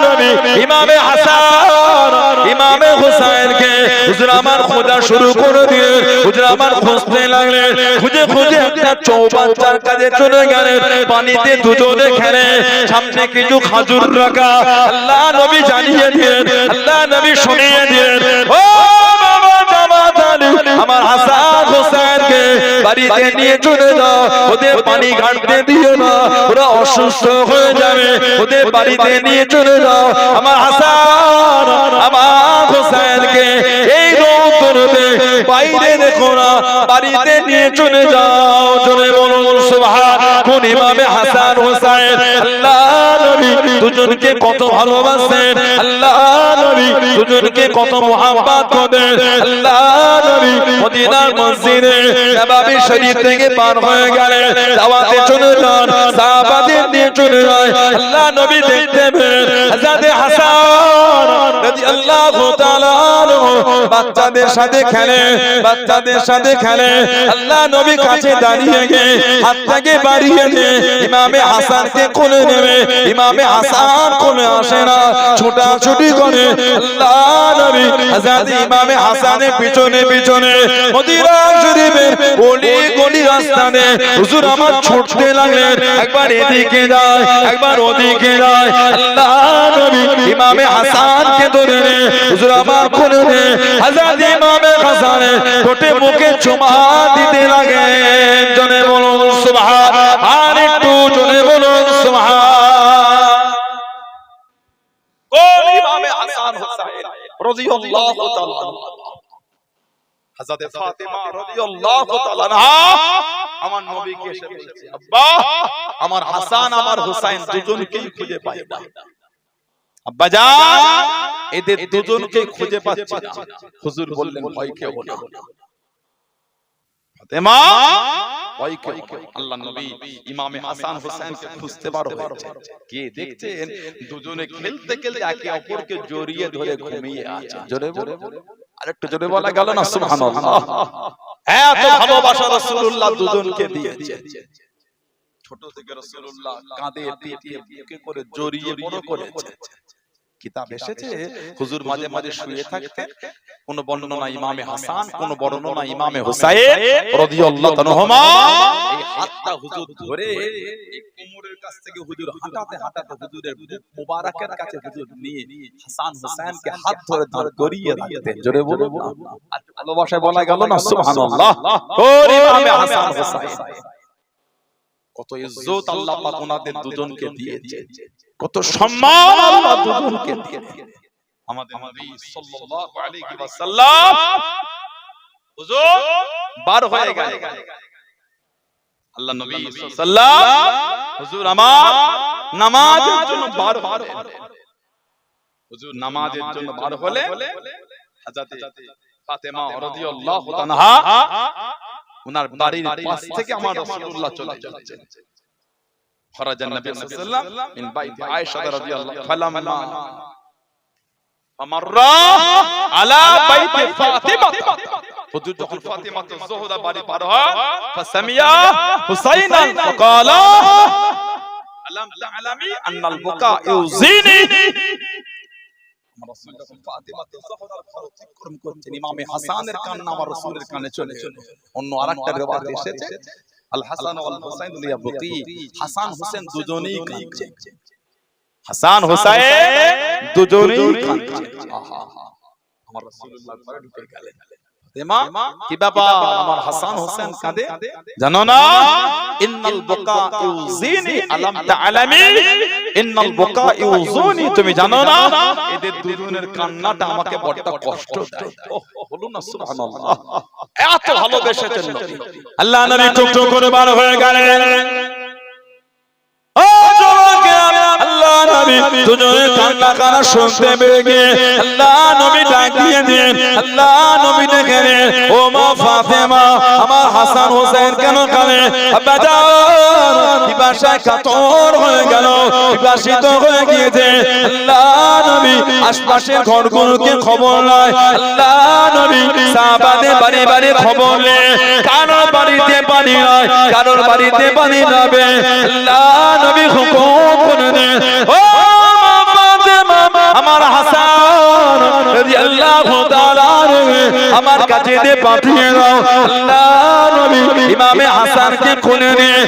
নবী ইমামে হাসান, ইমামে হুসাইনকে হুজুর আমার খোঁজা শুরু করে দিয়ে হুজুর আমার খুঁজতে লাগলেন। খুঁজে খুঁজে একটা চৌবাচ্চার কাছে চলে গেলেন। পানিতে দুজনে খেলে, সামনে কিছু খাজুর রাখা। আল্লাহ নবী জানিয়ে দিলেন, আল্লাহ নবী শুনিয়ে দিলেন, ও বাবা জামাতালি, আমার হাসান হুসাইনকে বাড়িতে নিয়ে চলে যাও, ওদের পানি ঘাটতে দিও না, ওরা অসুস্থ হয়ে যাবে, ওদের বাড়িতে নিয়ে চলে যাও। আমার হাসান, আমার হুসাইনকে এই রোদে বাইরে দেখো না, বাড়িতে নিয়ে চলে যাও। চলে বলুন সুবহান। কোন ইমামে হাসান হুসাইন? আল্লাহ নবী দুজনকে কত ভালোবাসেন, আল্লাহ নবী দুজনকে কত মুহাব্বত করেন। আল্লাহ নবী মদিনার মসজিদে নববী শরীফ থেকে পার হয়ে গেলেন, দাওয়াতে চলে যান, সাহাবাদের নিয়ে চলে যায়। আল্লাহ নবী দেখতে পেলেন হযরত হাসান রাদিয়াল্লাহু তাআলা আনহু বাচ্চাদের সাথে খেলে, বাচ্চাদের সাথে খেলে। আল্লাহ নবী কাছে দাঁড়িয়ে গিয়ে হাতটাকে বাড়িয়ে দিয়ে ইমামে হাসানকে কোলে নেবে। ইমামে হাসান কোলে আসে না, ছোটাছুটি করে। আল্লাহ নবী হযরত ইমামে হাসানের পিছনে পিছনে মদিনা শরীফের গলি গলি রাস্তাতে হুজুর আমার ছুটতে লাগলেন। একবার এদিকে যায়, একবার ওদিকে যায়। আল্লাহ নবী ইমামে হাসানকে ধরে নে হুজুর আমার কোলে নে হযরত ইমামে হাসানের ঠোঁটে মুখে চুমা দিতে লাগে। জনে বলুন সুবহান, আর একটু জনে বলুন সুবহান। কোন ইমামে হাসান হুসাইন রাদিয়াল্লাহু তাআলা হযরত ফাতেমা রাদিয়াল্লাহু তাআলা আনহা আমার নবীকে এসে বলেছে, আব্বা, আমার হাসান আমার হুসাইন দুজনকেই খুঁজে পাই না। আব্বা জান, এদের দুজনকেই খুঁজে পাচ্ছি না। হুজুর বললেন, ভয় কেউ না, ফাতেমা ভয় কেউ না। আল্লাহ নবী ইমামে হাসান হুসাইনকে খুঁজতে বার হয়েছে। কে দেখছেন দুজনে খেলতে খেলতে একে অপরকে জড়িয়ে ধরে ঘুমিয়ে আছে। জোরে বলে, আরেকটু জোরে বলা গেল না? সুবহানাল্লাহ। এত ভালোবাসা রাসূলুল্লাহ দুজনকে দিয়েছে। ছোট থেকে রাসূলুল্লাহ কাঁধে পিঠে বুকে করে জড়িয়ে বড় করেছে। কিতাব এসেছে হুজুর মাঝে মাঝে শুয়ে থাকতেন। কোন বর্ণনা ইমামে হাসান, কোন বর্ণনা ইমামে হুসাইন রাদিয়াল্লাহু তাআলা এই হাতটা হুজুর ধরে এই কোমরের কাছ থেকে হুজুর হাঁটাতে হাঁটাতে হুজুরের বুক মোবারকের কাছে হুজুর নিয়ে হাসান হুসাইনকে হাত ধরে ধরে গড়িয়ে রাখতেন। জোরে বলুন, আর ভালোবাসায় বলা গেল না? সুবহানাল্লাহ। কোন ইমামে হাসান হুসাইন, কত ইজ্জত আল্লাহ পাক ওনাদের দুজনকে দিয়েছে, কত সম্মান আল্লাহ দুজনকে দিয়েছে। আমাদের নবী সাল্লাল্লাহু আলাইহি ওয়াসাল্লাম হুজুর বার হয়ে গেলেন। আল্লাহ নবী সাল্লাল্লাহু আলাইহি ওয়াসাল্লাম হুজুর আমার নামাজের জন্য বার হলেন। হুজুর নামাজের জন্য বার হলে হযরত ফাতেমা রাদিয়াল্লাহু তাআলা ওনার বাড়ির পাশ থেকে আমার রাসূলুল্লাহ চলে যাচ্ছেন। খরাজান নবী সাল্লাল্লাহু আলাইহি ওয়াসাল্লাম মিন বাইতি আয়েশা রাদিয়াল্লাহু ফালাম্মা আমাররা আলা বাইতি ফাতিমা, হুজুর যখন ফাতিমা যুহরা বাড়ি পার হয় ফাসামিয়া হুসাইনান ফাকালা আলাম তা'লামি আন্নাল বুকা ইউজিনি। আমার রাসূল যখন ফাতিমা যুহরার ঘর অতিক্রম করছেন, ইমামে হাসানের কান্না আমার রাসূলের কানে চলে এলো। অন্য আরেকটা রিওয়ায়াত এসেছে আল হাসান ওয়াল হুসাইন ইয়াবকি, হাসান হোসেন দুজনেই কাঁদছে, হাসান হোসেন দুজনেই কাঁদছে। আহা, আমার রাসূলুল্লাহ ঘরে ঢুকে গেলেন। ফাতেমা কি ব্যাপার, আমার হাসান হোসেন কাঁদে জানো না? ইন্নাল বুকা ইউজিনি আলাম তা'লামি ইন্নাল বুকা ইউজুনি, তুমি জানো না এদের দুজনের কান্নাটা আমাকে বড় কষ্ট দেয়। বলুন না সুবহানাল্লাহ, এত ভালোবেসেছেন নবী। আল্লাহ নবী টুকটুক করে বার হয়ে গেলেন। ও যুবকেরা, আল্লাহ নবী দুজনের কান্না কারা শুনতে পেয়ে গিয়ে আল্লাহ নবী ডাক দিয়ে দিলেন। আল্লাহ নবী দেখেন, ও মা ফাতেমা, আমার হাসান হোসেন কেন কাঁদে? আব্বা যান পিপাসায় কাতর হয়ে গেল, পিপাসিত হয়ে গিয়েছে। আল্লাহ নবী আশপাশের ঘরগুলোকে খবর নাই। আল্লাহ নবী সাহাবাদের বাড়ি বাড়ি খবর নেয়, কারোর বাড়িতে পানি নাই, কারোর বাড়িতে পানি যাবে। আল্লাহ নবী হুকুম করে দেন, ও মা ফাতেমা, আমার হাসান রাদিয়াল্লাহু তাআলা আমার কাছে দিয়ে পাঠিয়ে দাও। আল্লাহ নবী ইমামে হাসানকে কোলে নিয়ে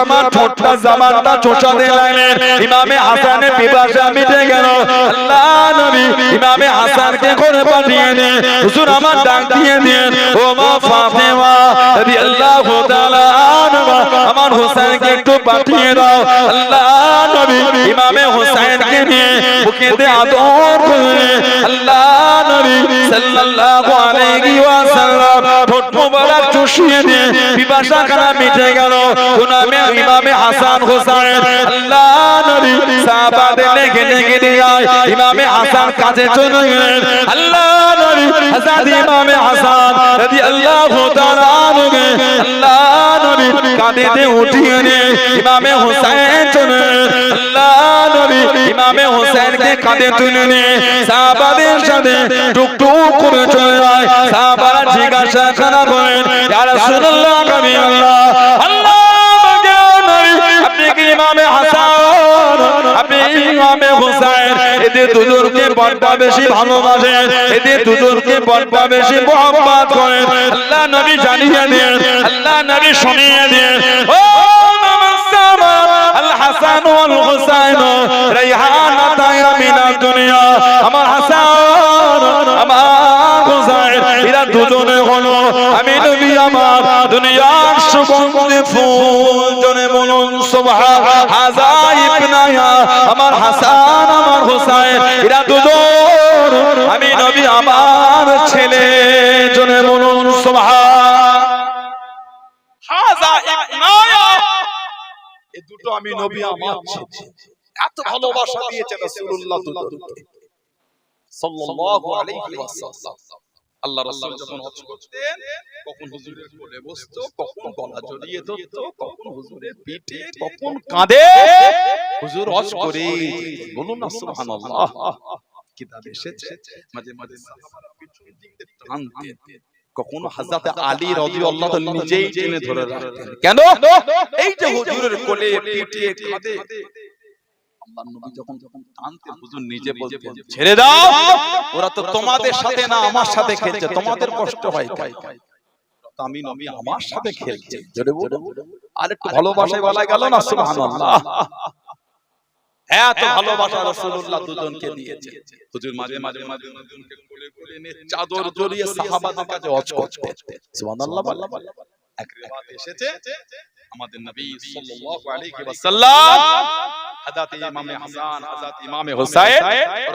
আমার ঠোঁটটা জামানটা চোষাতে লাগলেন। ইমামে হাসানের পিপাসা মিটে গেল। আল্লাহ নবী ইমামে হাসানকে কোলে পাঠিয়ে দেন, হুজুর আমার ডাক দিয়ে দেন, ও মা ফাতেমা রাদিয়াল্লাহু তাআলা আমার হোসেনকে একটু পাঠিয়ে দাও। আল্লাহ নবী ইমামে হোসেনকে নিয়ে বুকেতে আদর করে আল্লাহ নবী সাল্লাল্লাহু আলাইহি ওয়াসাল্লাম ঠোঁট মোবারক চুষিয়ে দিয়ে পিপাসা খানা মিটে গেল। ইমামে হাসান হোসেন আল্লাহ নবী সাহাবাদের লেগে লেগে দিয়ে ইমামে হাসান কাছে চলে গেলেন। আল্লাহ নবী হযরত ইমামে হাসান রাদিয়াল্লাহু তাআলা আল্লাহ নবী কাঁধে উঠিয়ে নিয়ে ইমামে হোসেন চলে। আল্লাহ নবী ইমামে হোসেনকে কাঁধে তুলে নিয়ে সাহাবাদের সাথে টুকটুক করে চলে যায়। সাহাবারা জিজ্ঞাসা করা করেন, ইয়া রাসূলুল্লাহ, নবী আল্লাহ, আল্লাহ আপনি কি ইমামে হাসান, আপনি ইমামে হোসেন, এদের দুজনকে বড় বেশি ভালোবাসেন, এদের দুজনকে বড় বেশি মহব্বত করেন? আল্লাহ নবী জানিয়ে দেন, আল্লাহ নবী শুনিয়ে দেন, ও আল হাসান ওয়াল হুসাইন রাইহানাতায়া মিনাদ দুনিয়া, আমার হাসান আমার হুসাইন এরা দুজনে হলো আমি নবী আমার দুনিয়ার সুগন্ধি ফুল। জনে বলুন সুবহান। হাযা ইবনায়া, আমার হাসান আমার হুসাইন এরা দুজন আমি নবী আমার ছেলে। জনে বলুন সুবহান। হাযা ইবনায়া, এই দুটো আমি নবী আমার ছেলে। এত ভালোবাসা দিয়েছেন রাসূলুল্লাহ দুজনকে সাল্লাল্লাহু আলাইহি ওয়াসাল্লাম। আল্লাহ রাসূল যখন হজ করতেন, কখন হুজুরের কোলে বসতো, কখন গলা জড়িয়ে ধরতো, কখন হুজুরের পিঠে, কখন কাঁধে হুজুর হজ করে। বলুন না সুবহানাল্লাহ। কিতাব এসেছে মাঝে মাঝে সাহাবারা পিছন দিক দিয়ে টানতেন, কখনো হযরত আলী রাদিয়াল্লাহু তাআলা নিজেই টেনে ধরে রাখতেন। কেন? এই যে হুজুরের কোলে পিঠে কাঁধে আল্লাহর নবী যখন টানতেন, হুজুর নিজে বলতেন, ছেড়ে দাও, ওরা তো তোমাদের সাথে না আমার সাথে খেলছে, তোমাদের কষ্ট হয় তাই। আমি নবী আমার সাথে খেলছে, জোরে বলো। আর একটু ভালোবাসায় বলা গেল না সুবহানাল্লাহ। এত ভালোবাসা রাসূলুল্লাহ দুজনকে দিয়েছে। হুজুর মাঝে মাঝে দুজনকে কোলে কোলে নিয়ে চাদর জড়িয়ে সাহাবাদের কাছে হজ করতেন। সুবহানাল্লাহ। এক রিওয়ায়াত এসেছে আমাদের নবী সাল্লাল্লাহু আলাইহি ওয়াসাল্লাম হযরত ইমামে হাসান, হযরত ইমামে হুসাইন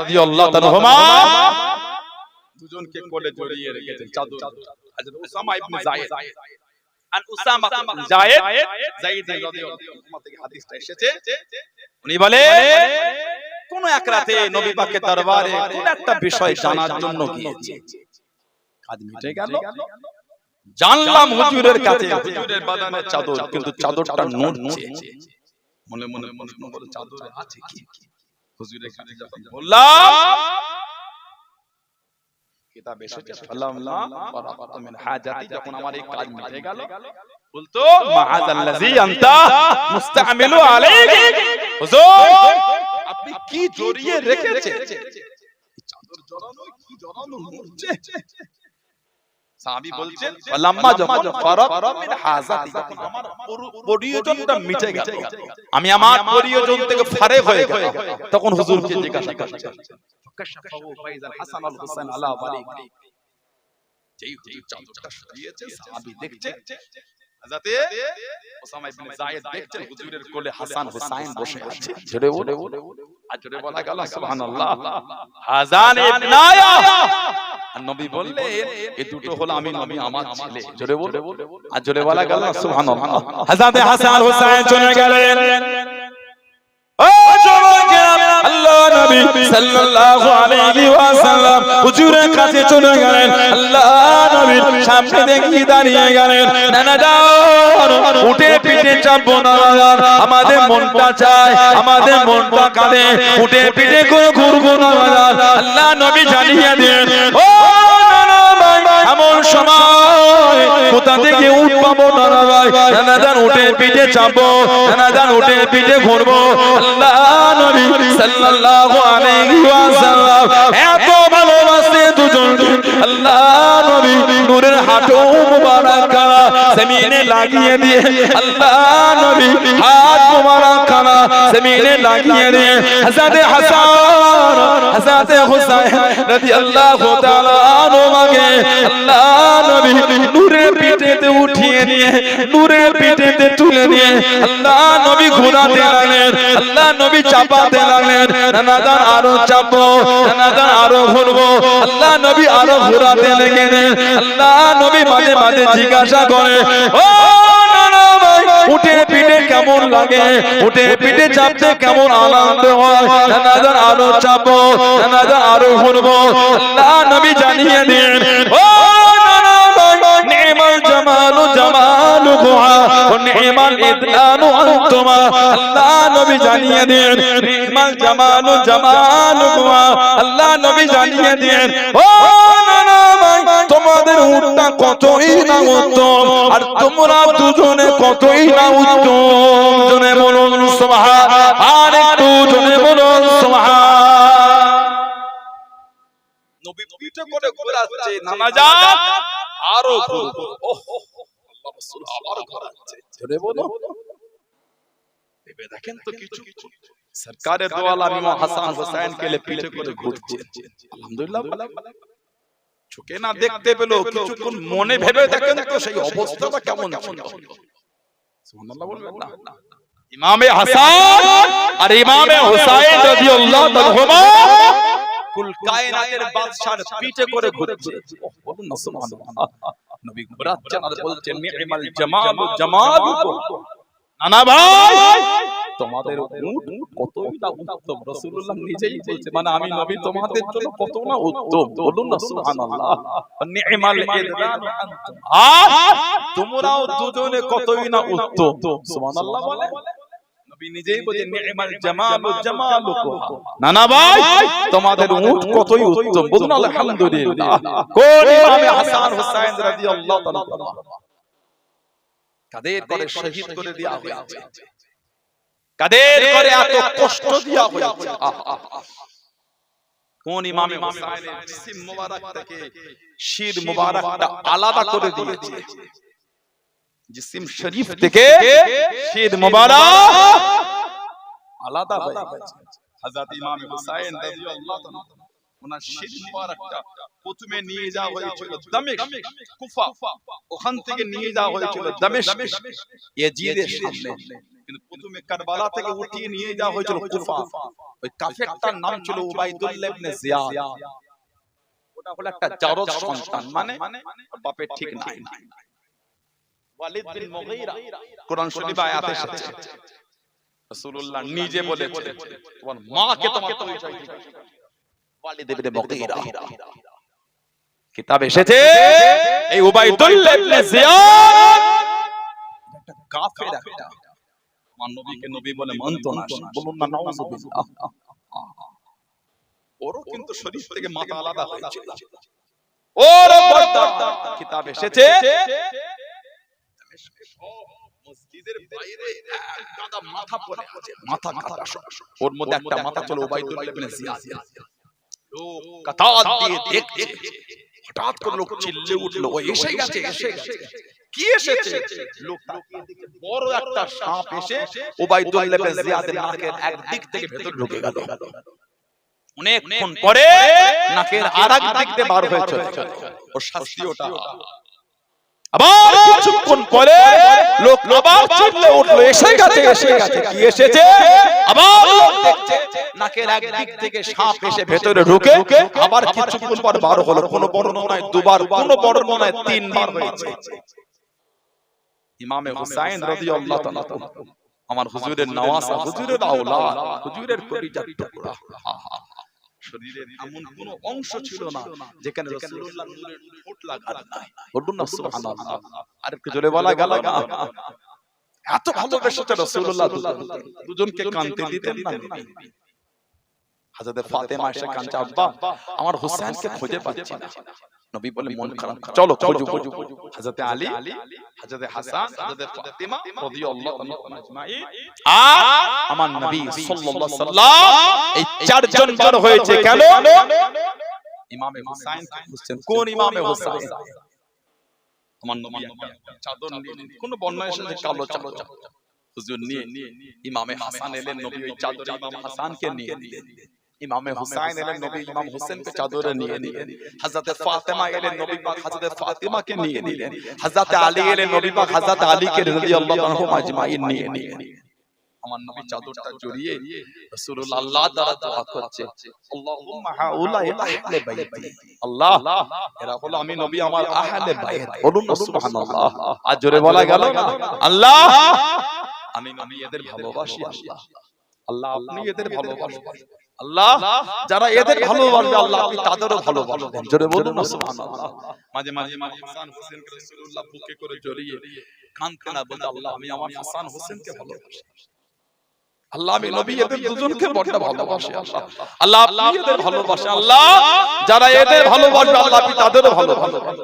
রাদিয়াল্লাহু তাআলাহুমা দুজনকে কোলে জড়িয়ে রেখেছেন চাদর। হযরত উসামা ইবনে যায়েদ, আন উসামা ইবনে যায়েদ রাদিয়াল্লাহু আনহু থেকে হাদিসটা এসেছে। উনি বলে কোন এক রাতে নবী পাকের দরবারে কোন একটা বিষয় জানার জন্য গিয়েছে, কাজ মিটে গেল, জানলাম হুজুরের কাছে হুজুরের বাদানের চাদর, কিন্তু চাদরটা নড়ছে। মনে মনে প্রশ্ন করে চাদরে আছে কি? হুজুরের কাছে যখন বললাম কিতাব এসেছে ফালামলা ফারাত মিন হাজাতি, যখন আমার এই কাজ মিটে গেল, বলতো মাআযাল্লাযী আনতা মুস্তামিলু আলাইহি, হুজুর আপনি কি জড়িয়ে রেখেছেন? চাদর জড়ানো, কি জড়ানো নড়ছে। সাহাবী বলছেন ফালাম্মা যখন ফারাত মিন হাজাতি, যখন আমার প্রয়োজনটা মিটে গেল, আমি আমার প্রয়োজন থেকে ফারেক হয়ে গেল, তখন হুজুরকে জিজ্ঞাসা করছেন কাশাফাহু ফাইজাল হাসান আল হুসাইন আলা ওয়ালি, যেই হুজুর চাদরটা সরিয়েছে সাহাবী দেখছে, হযরতে ওসামা ইবনে যায়েদ দেখছেন হুজুরের কোলে হাসান হুসাইন বসে আছে। জোরে বলে আর জোরে বলা গেল সুবহানাল্লাহ, হাসান ইবনায়া। আর নবী বললেন এই দুটো হলো আমি নবী আমার ছেলে। জোরে বলে আর জোরে বলা গেল সুবহানাল্লাহ। হযরত হাসান হুসাইন চলে গেলেন। ও যুবকেরা, আল্লাহ নবী সাল্লাল্লাহু আলাইহি ওয়াসাল্লাম হুজুরের কাছে চলে গেলেন। আল্লাহ নবীর সামনে দেখি দাঁড়িয়ে গেলেন। নানা যান, উঠে পিঠে চাপবো না, আমাদের মনটা চায়, আমাদের মনটা কাঁদে, উঠে পিঠে করে ঘুরবো না। আল্লাহ নবী জানিয়ে দেন, ও নানা ভাই, এমন সময় কোথা থেকে উঠ পাবো নানা ভাই? নানা যান, উঠে পিঠে চাপবো, নানা যান, উঠে পিঠে ঘুরবো। আল্লাহ নবী সাল্লাল্লাহু আলাইহি ওয়াসাল্লাম এত ভালোবাসে দুজনকে। আল্লাহ নবী নূরের হাঁটু মুবারক জমিনে লাগিয়ে দিয়ে, আল্লাহ নবী হাত মুবারক খানা জমিনে লাগিয়ে দিয়ে হযরত হাসান হযরত হুসাইন রাদিয়াল্লাহু তাআলা আনহুকে আল্লাহ নবী নূরের পিঠেতে উঠিয়ে নিয়ে, নূরের পিঠেতে তুলে নিয়ে আল্লাহ নবী ঘোরাতে লাগলেন, আল্লাহ নবী চাপাতে লাগলেন। নানাদান আরো চাপবো, নানাদান আরো ঘুরবো, আল্লাহ নবী আরো ঘোরাতে লেগেলেন। আল্লাহ নবী মাঝে মাঝে জিজ্ঞাসা করে, ও নানা ভাই, উঠে পিঠে কেমন লাগে? উঠে পিঠে চাপতে কেমন আনন্দ হয়? নানাদান আরো চাপবো, নানাদান আরো ঘুরবো। আল্লাহ নবী জানিয়ে দেন, ও নানা ভাই, নি'মাল জামালু জামালুকুহা ওয়া নি'মাল ইদলানু আনতুমা। আল্লাহ নবী জানিয়ে দেন, নি'মাল জামালু জামালুকুহা। আল্লাহ নবী জানিয়ে দেন, ও নানা ভাই, তোমাদের উটটা কতই না উত্তম, আর তোমরা দুজনে কতই না উত্তম। জনে বলুন সুবহান, আর একটু জনে বলুন সুবহান। নবী পিঠে করে ঘোরাচ্ছে, নানা যান আরো ঘুরবো। ওহ আল্লাহ রাসূল আবার ঘোরাচ্ছে। জোরে বলো, ভেবে দেখেন তো কিছু সরকারে দো আলম ইমাম হাসান হুসাইন কে লে পিঠে করে ঘুরছে। আলহামদুলিল্লাহ, চোখে না দেখতে পেলো, কিছুক্ষণ মনে ভেবে দেখেন তো সেই অবস্থাটা কেমন ছিল। সুবহানাল্লাহ বলবেন না? ইমামে হাসান আর ইমামে হুসাইন রাদিয়াল্লাহু তাআলা কুল কায়নাতের বাদশার পিঠে করে ঘুরছে। বলুন না সুবহানাল্লাহ। নবী ঘোরাচ্ছেন আর বলছেন নি'মাল জামালু জামালুকুম। নানা ভাই, তোমাদের উট কতই না উত্তম। রাসূলুল্লাহ নিজেই বলছে, মানে আমি নবী তোমাদের জন্য কত না উত্তম। বলুন না সুবহানাল্লাহ। নি'মাল ইদলান আনতুম, তোমরাও দুজনে কতই না উত্তম। সুবহানাল্লাহ বলে নবী নিজেই বলে নি'মাল জামালু জামালুকুম। নানা ভাই, তোমাদের উট কতই উত্তম। বলুন আলহামদুলিল্লাহ। কোন ইমামে হাসান হুসাইন রাদিয়াল্লাহু তাআলা কাদের করে শহীদ করে দেয়া হয়েছে, কাদের করে এত কষ্ট দেয়া হয়েছে। কোন ইমামে হুসাইনের জিসিম মুবারক থেকে শির মুবারকটা আলাদা করে দিয়েছে, জিসিম শরীফ থেকে শির মুবারক আলাদা হয়ে গেছে। হযরত ইমাম হুসাইন রাদিয়াল্লাহু তাআলা ওনার শির মুবারকটা প্রথমে নিয়ে যাওয়া হয়েছিল দামেস্ক, কুফা, ওখান থেকে নিয়ে যাওয়া হয়েছিল দামেস্ক ইয়াজিদের সামনে, কিন্তু প্রথমে কারবালা থেকে উঠিয়ে নিয়ে যাওয়া হয়েছিল কুফা। ওই কাফেরটার নাম ছিল উবাইদুল্লাহ ইবনে জিয়াদ। ওটা হলো একটা জারজ সন্তান, মানে বাপের ঠিক নাই। ওয়ালিদ বিন মুগীরা, কোরআন শরীফে আয়াত এসেছে, রাসূলুল্লাহ নিজে বলেছে তোমার মাকে তোমার পরিচয় দিতে ওয়ালিদ ইবনে মুগীরা। কিতাব এসেছে এই উবাইদুল্লাহ ইবনে জিয়াদ একটা কাফের, একটা আমার নবীকে নবী বলে মানত না, বলুন না নাউযুবিল্লাহ। ওরও কিন্তু শরীর থেকে মাথা আলাদা হয়েছিল, ওর বর্দা। কিতাব এসেছে মসজিদের বাইরে এক গাদা মাথা পড়ে আছে, মাথা কাটা। ওর মধ্যে একটা মাথা ছিল উবাইদুল্লাহ ইবনে জিয়াদ। লোক কাতার দিয়ে দেখছে, হঠাৎ করে লোক চিল্লে উঠলো, ও এসে গেছে, এসে গেছে। কি এসেছে? লোক তাকিয়ে দেখে বড় একটা সাপ এসে উবাইদুল্লাহ ইবনে জিয়াদের নাকের একদিক থেকে ভেতর ঢুকে গেল। অনেকক্ষণ পরে নাকের আরেক দিক দিয়ে বার হয়ে চলে গেল। ওর শাস্তি ওটা। আবার কিছুক্ষণ পরে লোক আবার চিল্লে উঠলো, এসে গেছে, এসে গেছে। কি এসেছে? আবার লোক দেখছে নাকের এক দিক থেকে সাপ এসে ভেতরে ঢুকে আবার কিছুক্ষণ পর বার হলো। কোন বর্ণনায় দুবার, কোন বর্ণনায় তিনবার হয়েছে। ইমামে হুসাইন রাদিয়াল্লাহু তাআলা আমার হুজুরের নওয়াসা, হুজুরের আওলাদ, হুজুরের কলিজার টুকরা। শরীরের এমন কোন অংশ ছিল না যেখানে রাসূলুল্লাহ নূরের ঠোঁট লাগান নাই। বলুন না সুবহানাল্লাহ। আর একটু জোরে বলা গেল না? এত ভালোবেসেছে রাসূলুল্লাহ দুজনকে কাঁদতে দিতেন না। হযরত ফাতেমা এসে কাঁদছে, আব্বা আমার হুসাইনকে খুঁজে পাচ্ছি না। নবী বলে মন খারাপ, চলো খোঁজো। হযরত আলী, হযরত হাসান, হযরত ফাতেমা রাদিয়াল্লাহু তাআলা আজমাইন আর আমার নবী সাল্লাল্লাহু আলাইহি সাল্লাম এই চারজন বার হয়েছে। কেন? ইমামে হুসাইন খুঁজছেন। কোন ইমামে হুসাইন? আমার নবী চাদর নিয়ে, কোন বর্ণনায় এসেছে কালো চাদর, হুজুর নিয়ে ইমামে হাসান এলেন, নবী ওই চাদর ইমাম হাসানকে নিয়ে নিলেন। ইমামে হুসাইন এলেন, নবী ইমাম হোসেনকে চাদরে নিয়ে নিলেন। হযরত ফাতেমা এলেন, নবী পাক হযরত ফাতেমাকে নিয়ে নিলেন। হযরত আলী এলেন, নবী পাক হযরত আলীকে রাদিয়াল্লাহু আনহু আজমাইন নিয়ে নিলেন। আমার নবী চাদরটা জড়িয়ে রাসূলুল্লাহ আল্লাহ দ্বারা দোয়া করছে, আল্লাহুম্মা হাউলাই আহলে বাইতি। আল্লাহ এরা হলো আমি নবী, আমার আহলে বাইত। বলুন না সুবহানাল্লাহ। আর জোরে বলা গেল না? আল্লাহ আমি নবী এদের ভালোবাসি। আল্লাহ আল্লাহ আপনি এদের ভালোবাসেন। আল্লাহ যারা এদের ভালোবাসবে আল্লাহ আপনি তাদেরও ভালোবাসবেন। জোরে বলুন না সুবহানাল্লাহ। মাঝে মাঝে হাসান হোসেনকে রাসূলুল্লাহ বুকে করে জড়িয়ে কাঁদতেন, বলতে আল্লাহ আমি আমার হাসান হোসেনকে ভালোবাসি। আল্লাহ আমি নবী এদের দুজনকে বড় ভালোবাসি। আল্লাহ আল্লাহ আপনি এদের ভালোবাসেন। আল্লাহ যারা এদের ভালোবাসবে আল্লাহ আপনি তাদেরও ভালোবাসবেন।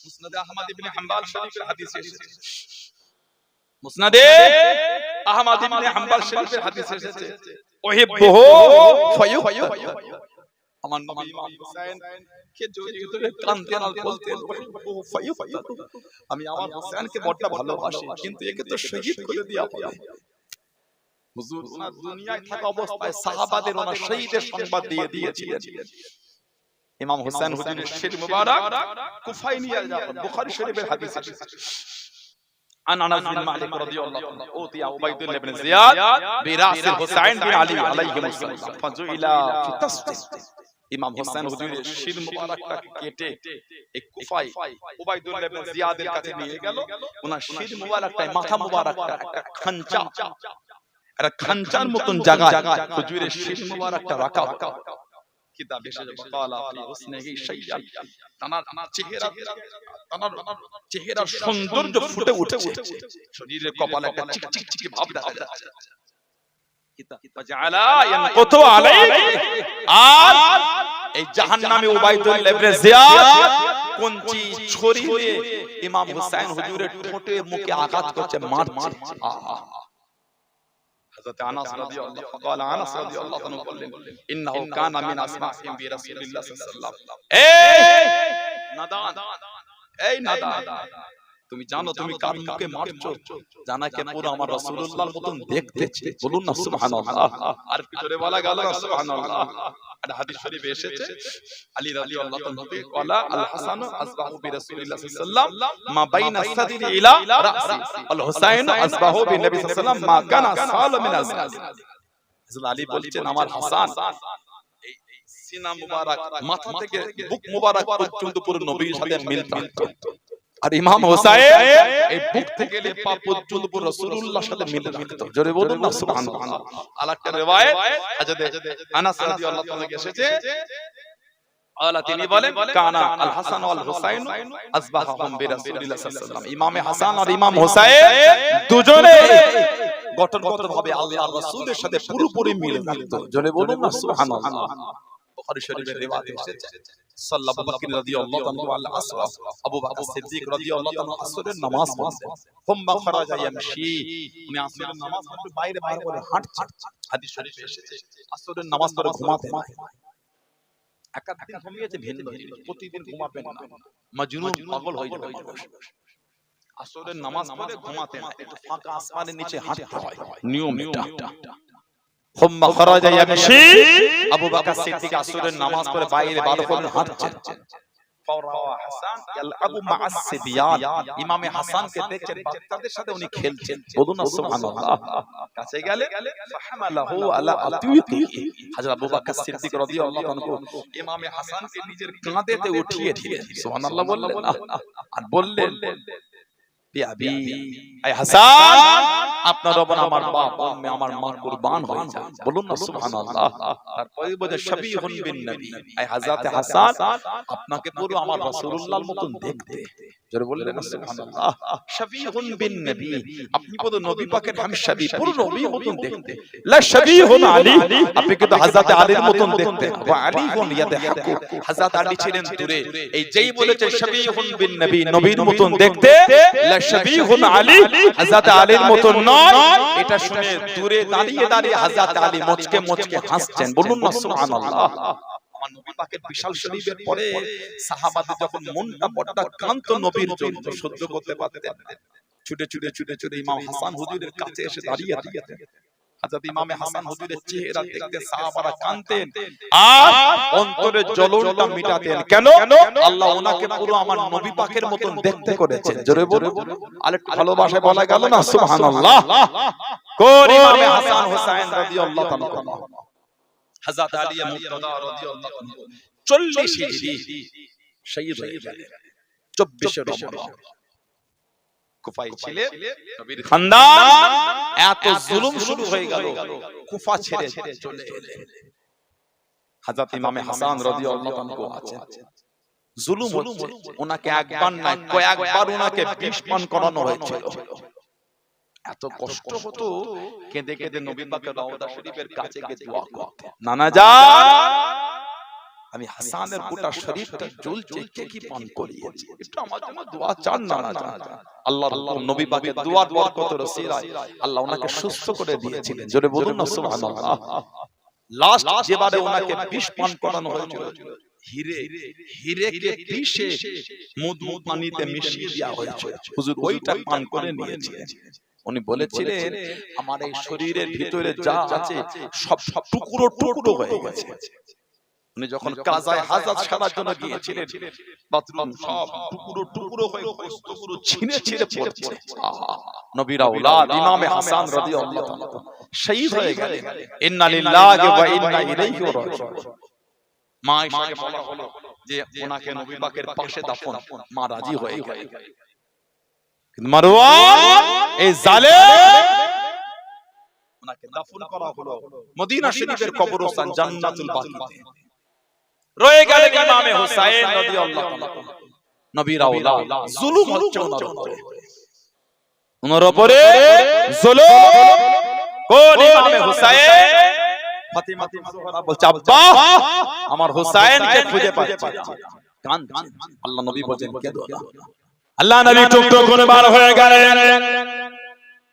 মুসনাদ আহমদ ইবনে হাম্বল শরীফের হাদিস এসেছে, মুসনাদে আহমদ ইবনে হাম্বল শরীফের হাদিস এসেছে, ওহিব্বুহু ফায়ুহিব্বু। আমার নবী ইমাম হুসাইন কে জড়িয়ে ধরে কাঁদতেন আর বলতেন, ওহিব্বুহু ফায়ুহিব্বু। আমি আমার হুসাইনকে বড় ভালোবাসি, কিন্তু একে তো শহীদ করে দেয়া হবে। হুজুর ওনার দুনিয়ায় থাকা অবস্থায় সাহাবাদের ওনার শহীদের সংবাদ দিয়ে দিয়েছিলেন। ইমাম হুসাইন হুজুরের শির মুবারক কুফায় নিয়ে যান। বুখারী শরীফের হাদিস এসেছে, عن انس بن مالك رضي الله عنه اوتي عبيد الله بن زياد براس الحسين بن علي عليهم السلام فجعل في تسجيل। ইমাম হুসাইন হুজুরের শির মুবারকটাকে কেটে এক কুফায় উবাইদুল্লাহ ইবনে জিয়াদের কাছে নিয়ে গেল। ওনার শির মুবারকটায়, মাথা মুবারকটা একটা খাঞ্চা, একটা খাঞ্চার মতন জায়গা হুজুরের শির মুবারকটা রাখা। কিতাব এসেছে বাকালা ফি হুসনিহি শাইয়ান, তানার চেহারার সৌন্দর্য ফুটে উঠেছে, শরীরের কপালে একটা চিকচিকি ভাব দেখা যাচ্ছে। কিতাব ওয়াজআলা ইয়ানকুতু আলাইহি। আর এই জাহান্নামী উবাইদুল্লাহ ইবনে জিয়াদ কঞ্চি ছুরি দিয়ে ইমাম হুসাইন হুজুরের ঠোঁটে মুখে আঘাত করছে, মারছে। হযরত আনাস রাদিয়াল্লাহু ক্বালা আনাস রাদিয়াল্লাহু তাআলা বললেন, ইন্নাহু কানা মিন আসমাইহিম বি রাসূলিল্লাহ সাল্লাল্লাহু আলাইহি ওয়াসাল্লাম। নাদান, এই নাদান, তুমি জানো তুমি কার মুখে মারছো? জানাকে পুরো আমার রাসূলুল্লাহর মতন দেখতেছে। বলুন না সুবহানাল্লাহ। আর কি জোরে বলা গেল না সুবহানাল্লাহ। আর হাদিস শরীফে এসেছে আলী রাদিয়াল্লাহু তাআলা থেকে ক্বালা আল হাসান আসবাহু বি রাসূলিল্লাহ সাল্লাল্লাহু আলাইহি ওয়াসাল্লাম মা বাইনা সাদরি ইলা রাসি আল হুসাইন আসবাহু বি নবী সাল্লাল্লাহু আলাইহি ওয়াসাল্লাম মা কানা সাল মিন আজলাল। হযরত আলী বলছেন আমার হাসান এই সিনা মুবারক মাথা থেকে বুক মুবারক পর্যন্ত পুরো নবীর সাথে মিল থাকতো। আর ইমাম হোসেন এই বুক থেকে পা পর্যন্ত রাসূলুল্লাহর সাথে মিলে রাখতো। জোরে বলুন না সুবহানাল্লাহ। আরেকটা রিওয়ায়াত হযরত আনাস রাদিয়াল্লাহু তাআলা থেকে এসেছে, আলা তিনি বলেন কানা আল হাসান ওয়াল হুসাইন আসবাহুম বিরাসূলিল্লাহ সাল্লাল্লাহু আলাইহি ওয়াসাল্লাম। ইমাম হাসান আর ইমাম হোসেন দুজনে গঠনগত ভাবে আল্লাহর রাসূলের সাথে পুরোপুরি মিলে থাকতো। জোরে বলুন না সুবহানাল্লাহ। বুখারী শরীফের রিওয়ায়াত এসেছে সাল্লাল্লাহু আবু বকর রাদিয়াল্লাহু তাআলা আল আসর, আবু বকর সিদ্দিক রাদিয়াল্লাহু তাআলা আসরের নামাজ পড়তেন। হুম্মা খারাজা ইয়ামশি, উনি আসরের নামাজ পড়তে বাইরে বার করে হাঁটছেন। হাদিস শরীফে এসেছে আসরের নামাজ পড়ে ঘুমাতেন না। একাধিক ঘুমিয়েছে ভিন্ন ছিল, প্রতিদিন ঘুমাবেন না, মাজনুন পাগল হয়ে যাবে মানুষ। আসরের নামাজ পড়ে ঘুমাতেন না, একটু ফাঁকা আসমানের নিচে হাঁটতে হয়, নিয়ম এটা। হুম্মা খারাজা ইয়ামশি, আবু বকর সিদ্দিক আসরের নামাজ পড়ে বাইরে বার করে হাঁটছেন। ফাওরা হাসান ইয়ালআবু মা'আস সিবিয়ান, ইমাম হাসানকে দেখছেন বাচ্চাদের সাথে উনি খেলছেন। বলুন না সুবহানাল্লাহ। কাছে গেলে ফাহামালাহু আলা আতিয়িহি, হযরত আবু বকর সিদ্দিক রাদিয়াল্লাহু আনহু ইমাম হাসানকে নিজের কাঁধেতে উঠিয়ে দিলেন। সুবহানাল্লাহ বললেন আর বললেন, বিআবি আই হাসান, আপনার রব আমার বাপ, আমার মা কুরবান হয়ে যান। বলুন না সুবহানাল্লাহ। তারপরে বলে শাবিহুন বিন নবী, আই হযরত হাসান আপনাকে পুরো আমার রাসূলুল্লাহর মতন দেখতে। জোরে বললেন না সুবহানাল্লাহ। শাবিহুন বিন নবী, আপনি পুরো নবী পাকের হামশাবি, পুরো নবীর মতন দেখতে। লা শাবিহুন আলী, আপনি কিন্তু হযরত আলীর মতন দেখতে। ওয়া আলীহুন ইয়াদহাকু, হযরত আলী ছিলেন দূরে। এই যেই বলেছে শাবিহুন বিন নবী, নবীর মতন দেখতে, লা শাবিহুন আলী, হযরত আলীর মতন নয়, এটা শুনে দূরে দাঁড়িয়ে দাঁড়িয়ে হযরত আলী মুচকে মুচকে হাসছেন। বলুন না সুবহানাল্লাহ। আমার নবী পাকের বিশাল শরীফের পরে সাহাবাদের যখন মনটা বড়টা ক্লান্ত নবীর জন্য সহ্য করতে পারতেন, ছুটে ছুটে ছুটে ছুটে ইমাম হাসান হুজুরের কাছে এসে দাঁড়িয়ে থাকতেন। হযরত ইমাম হাসান হুজুরের চেহারা দেখতে সাহাবারা কাঁদতেন আর অন্তরের জ্বলনটা মিটাতেন। কেন? আল্লাহ ওনাকে পুরো আমার নবী পাকের মতন দেখতে করেছেন। জোরে বলুন, আরেকটু ভালোবাসায় বলা গেল না সুবহানাল্লাহ। কোন ইমাম হাসান হুসাইন রাদিয়াল্লাহু তাআলা, হযরত আলী মুর্তদা রাদিয়াল্লাহু আনহু 40 হিজরি শহীদ হয়ে গেলেন 24 রমজান। কুফায় ছিলেন নবীর খানদান, এত জুলুম শুরু হয়ে গেল, কুফা ছেড়ে চলে এলেন। হযরত ইমাম হাসান রাদিয়াল্লাহু আনহু আছেন, জুলুম হচ্ছে, ওনাকে একবার না কয়েকবার ওনাকে বিষ পান করানো হয়েছিল। এত কষ্ট হতো, কেঁদে কেঁদে নবী পাকের রওজা শরীফের কাছে গিয়ে দোয়া করতেন, নানা জান আমি হাসানের গোটা শরীরটা জ্বলছে, কে কি পান করিয়েছে, একটু আমার জন্য দোয়া চান নানা জান। আল্লাহর নবী পাকের দোয়ার বরকতের ওসিলায় আল্লাহ ওনাকে সুস্থ করে দিয়েছিলেন। জোরে বলুন না সুবহানাল্লাহ। লাস্ট যেবারে ওনাকে বিষ পান করানো হয়েছিল, হিরেকে পিষে মধু পানিতে মিশিয়ে দেওয়া হয়েছে, হুজুর ওইটা পান করে নিয়েছিলেন। উনি বলেছিলেন আমার এই শরীরের ভিতরে যা আছে সব টুকরো টুকরো হয়ে গেছে। উনি যখন কাজায়ে হাজাত সারার জন্য গিয়েছিলেন, বাথরুম সব টুকরো টুকরো হয়ে গোশতগুলো ছিঁড়ে ছিঁড়ে পড়ছে। নবীর আওলাদ ইমাম হাসান রাদিয়াল্লাহু তাআলা শহীদ হয়ে গেলেন। ইন্না লিল্লাহি ওয়া ইন্না ইলাইহি রাজিউন। মা আয়েশাকে বলা হলো যে ওনাকে নবী পাকের পাশে দাফন, মা রাজি হয়ে গেলেন। মারওয়ান এই জালেম ওনাকে দাফন করা হলো মদিনা শরীফের কবরস্থান জান্নাতুল বাকিতে। রয়ে গেলেন ইমামে হুসাইন রাদিয়াল্লাহু তাআলা, নবীর আওলাদ। জুলুম হচ্ছে ওনার উপরে জুলুম। কোন ইমামে হুসাইন? ফাতিমা জোহরা বলছে আব্বা আমার হুসাইনকে খুঁজে পাচ্ছি না। কাঁদছেন। আল্লাহ নবী বলেন কেঁদো না। আল্লাহ নবী টুকটুক করে বার হয়ে গেলেন।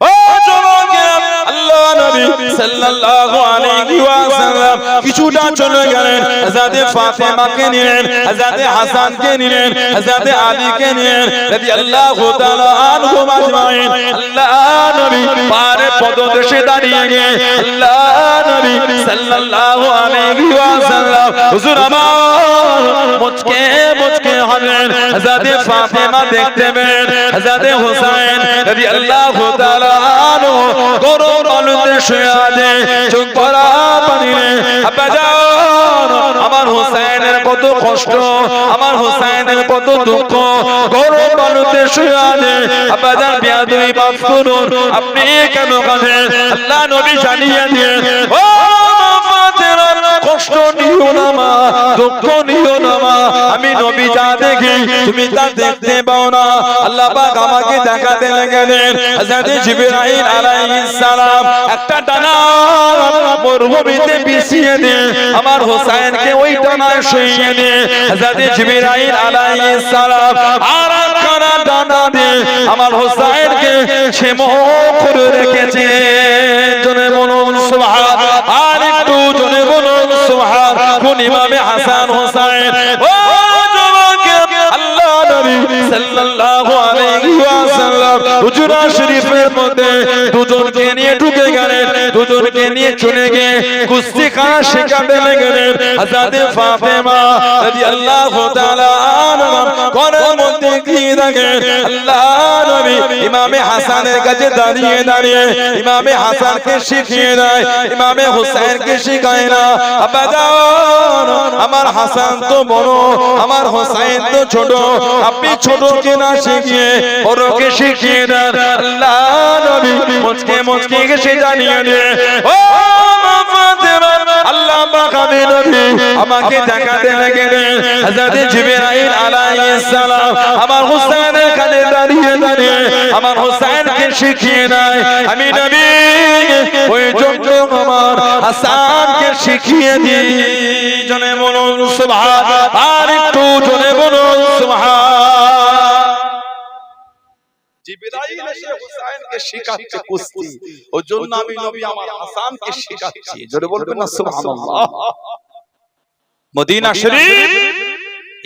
ও যুবকেরা, আল্লাহ নবী সাল্লাল্লাহু আলাইহি ওয়াসাল্লাম কিছুটা চলে গেলেন, হযরত ফাতেমাকে নিলেন, হযরত হাসানকে নিলেন, হযরত আলীকে নিলেন রাদিয়াল্লাহু তাআলা আনহুম আজমাইন। আল্লাহ নবী পারে পদদেশে দাঁড়িয়ে গিয়ে আল্লাহ নবী সাল্লাল্লাহু আলাইহি ওয়াসাল্লাম হুজুর আমার মুচকে মুচকে হাসলেন। হযরত ফাতেমা দেখতে পেলেন হযরত হুসাইন রাদিয়াল্লাহু তাআলা আনহু গরম আলুতে শুয়ে আছে, চোখ ভরা পানি আব্বাজান আমার হুসাইনের কত কষ্ট, আমার হুসাইনের কত দুঃখ, গরম বালুতে শুয়ে আছে। আব্বাজান বিয়াদুই মাফ করুন, আপনি কেন কাঁদেন? আল্লাহ নবী জানিয়ে দিয়ে, ও মাতেরা, কষ্ট নিও না মা, দুঃখ নিও না মা, আমি নবী যা দেখি তুমি তা দেখতে পাও না। আল্লাহ পাক আমাকে দেখাতে লাগলেন হযরত জিবরাইল আলাইহিস সালাম একটা ডানা মরুভূমিতে বিছিয়ে দিয়ে আমার হোসেনকে ওই ডানায় শুইয়ে দিয়ে হযরত জিবরাইল আলাইহিস সালাম আর একখানা ডানা দিয়ে আমার হোসেনকে ছেমো করে রেখেছে। জনে বলুন সুবহানাল্লাহ, আর একটু জনে বলুন সুবহানাল্লাহ। কোন ইমামে হাসান হোসেন, ও আল্লাহ নবী সাল্লাল্লাহু আলাইহি ওয়াসাল্লাম হুজরা শরীফের মধ্যে দুজনকে নিয়ে ঢুকে গেলেন, দুজনকে নিয়ে চলে গিয়ে কুস্তি খেলা শেখাতে লাগলেন। হযরত ফাতেমা রাদিয়াল্লাহু তাআলা আনহা ঘরের মধ্যে গিয়ে দেখেন আল্লাহ নবী ইমামে হাসানের কাছে দাঁড়িয়ে দাঁড়িয়ে ইমামে হাসানকে শিখিয়ে দেয়, ইমামে হোসেনকে শিখায় না। আব্বাজান, আমার হাসান তো বড়, আমার হোসেন তো ছোট, আপনি ছোটকে না শিখিয়ে বড়কে শিখিয়ে দেন। আল্লাহ নবী মুচকে মুচকে এসে জানিয়ে দেয়, ও ফাতেমা, আল্লাহ পাক আমি নবী আমাকে দেখাতে লাগলেন হযরত জিবরাইল আলাইহিস সালাম আমার হোসেনের কাছে দাঁড়িয়ে দাঁড়িয়ে আমার হোসেনকে শিখিয়ে দেয়, আমি নবী ওই যোগ্য আমার হাসানকে শিখিয়ে দিই। জনে বলুন সুবহানাল্লাহ, আর একটু জনে বলুন সুবহানাল্লাহ। জিবরাইল এসে হুসাইনকে শিখাচ্ছে কুস্তি, ওজন্য আমি নবী আমার হাসানকে শিখাচ্ছি। জোরে বলবেন না সুবহানাল্লাহ। মদিনা শরীফ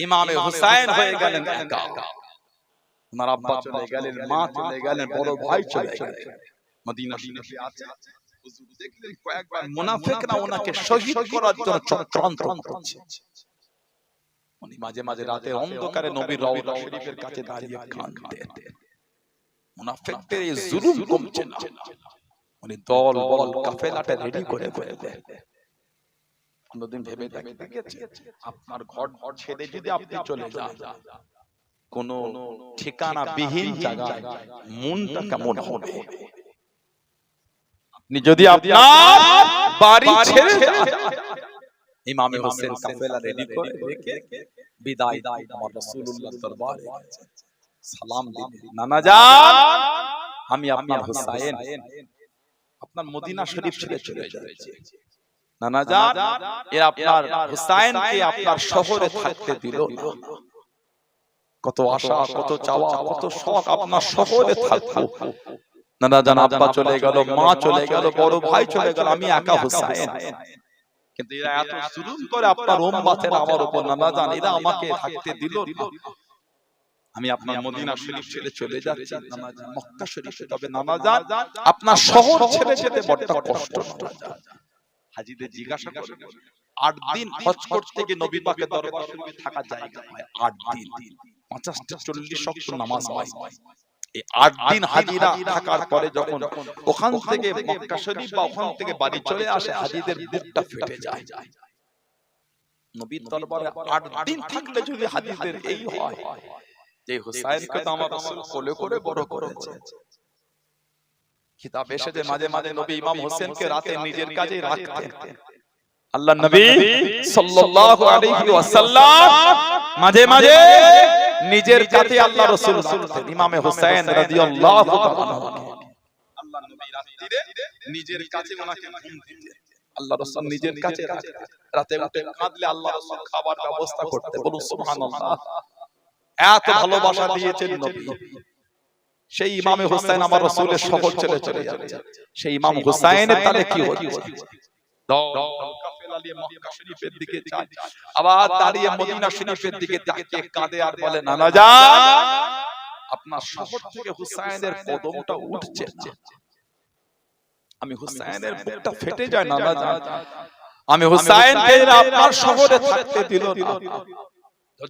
ইমামে হুসাইন হয়ে গেলেন একা, ওনার আব্বা চলে গেলেন, মা চলে গেলেন, বড় ভাই চলে গেলেন। মদিনা শরীফে আছে, হুজুর দেখলেন কয়েকবার মুনাফিকরা ওনাকে শহীদ করার জন্য চক্রান্ত করছে। উনি মাঝে মাঝে রাতের অন্ধকারে নবীর রওজা শরীফের কাছে দাঁড়িয়ে কাঁদতেন। মুনাফিকদের এই জুলুম কমছে না, উনি দল বল কাফেলাটা রেডি করে ফেললেন। কোনদিন ভেবে দেখেছেন আপনার ঘর ছেড়ে যদি আপনি চলে যান কোন ঠিকানা বিহীন জায়গায়, মনটা কেমন হবে? আপনি যদি আপনার বাড়ি ছেড়ে যান, ইমামে হোসেন কাফেলা রেডি করে রেখে বিদায় আমার রাসূলুল্লাহ দরবারে সালাম দিলেন, নানা জান আমি আপনার হোসেন আপনার মদিনা শরীফ ছেড়ে চলে যাচ্ছি। নানা জান এ আপনার হোসেনকে আপনার শহরে থাকতে দিল না। কত আশা, কত চাওয়া, কত শখ আপনার শহরে থাকবো। নানা জান আব্বা চলে গেল, মা চলে গেল, বড় ভাই চলে গেল, আমি একা হোসেন। কিন্তু এরা এত জুলুম করে আপনার উম্মতেরা আমার উপর, নানা জান এরা আমাকে থাকতে দিল না। আমি আপনার মদিনা শরীফ ছেড়ে চলে যাচ্ছি নানা জান, মক্কা শরীফে। তবে নানা জান আপনার শহর ছেড়ে যেতে বড় কষ্ট। হাজীদের জিজ্ঞাসা করে 8 দিন হজ করতে গিয়ে নবী পাকের দরবার শরীফে থাকা জায়গা হয় 8 দিন, 50-40 ওয়াক্ত নামাজ হয়। এই 8 দিন হাজীরা থাকার পরে যখন ওখান থেকে মক্কা শরীফ বা ওখান থেকে বাড়ি চলে আসে, হাজীদের বুকটা ফেটে যায়। নবীর দরবারে 8 দিন থাকলে যদি হাজীদের এই হয় যে হুসাইনকে তো আমার রাসূল কোলে করে বড় করেছে। কিতাব এসেছে মাঝে মাঝে নবী ইমাম হোসেনকে রাতে নিজের কাছেই রাখতেন। আল্লাহ নবী সাল্লাল্লাহু আলাইহি ওয়াসাল্লাম মাঝে মাঝে নিজের কাছে আল্লাহ রাসূল রাখতেন ইমামে হোসেন রাদিয়াল্লাহু তাআলা। আল্লাহ নবী রাতে নিজের কাছে ওনাকে ঘুম দিতেন। আল্লাহ রাসূল নিজের কাছে রাতে উঠে কাঁদলে আল্লাহ রাসূল খাবার ব্যবস্থা করতে। বলুন সুবহানাল্লাহ। এত ভালোবাসা দিয়েছেন নবী। সেই ইমামে হোসেন আমার রাসূলের শহর ছেড়ে চলে যাচ্ছে। সেই ইমাম হোসেনের তালে কি হচ্ছে? কাফেলা নিয়ে মক্কা শরীফের দিকে যায়, আবার দাঁড়িয়ে মদিনা শরীফের দিকে তাকিয়ে কাঁদে আর বলে, নানা জান আপনার শহর থেকে হোসেনের কদমটা উঠছে, আমি হোসেনের বুকটা ফেটে যায় নানা জান, আমি হোসেনকে আপনার শহরে থাকতে দিল না।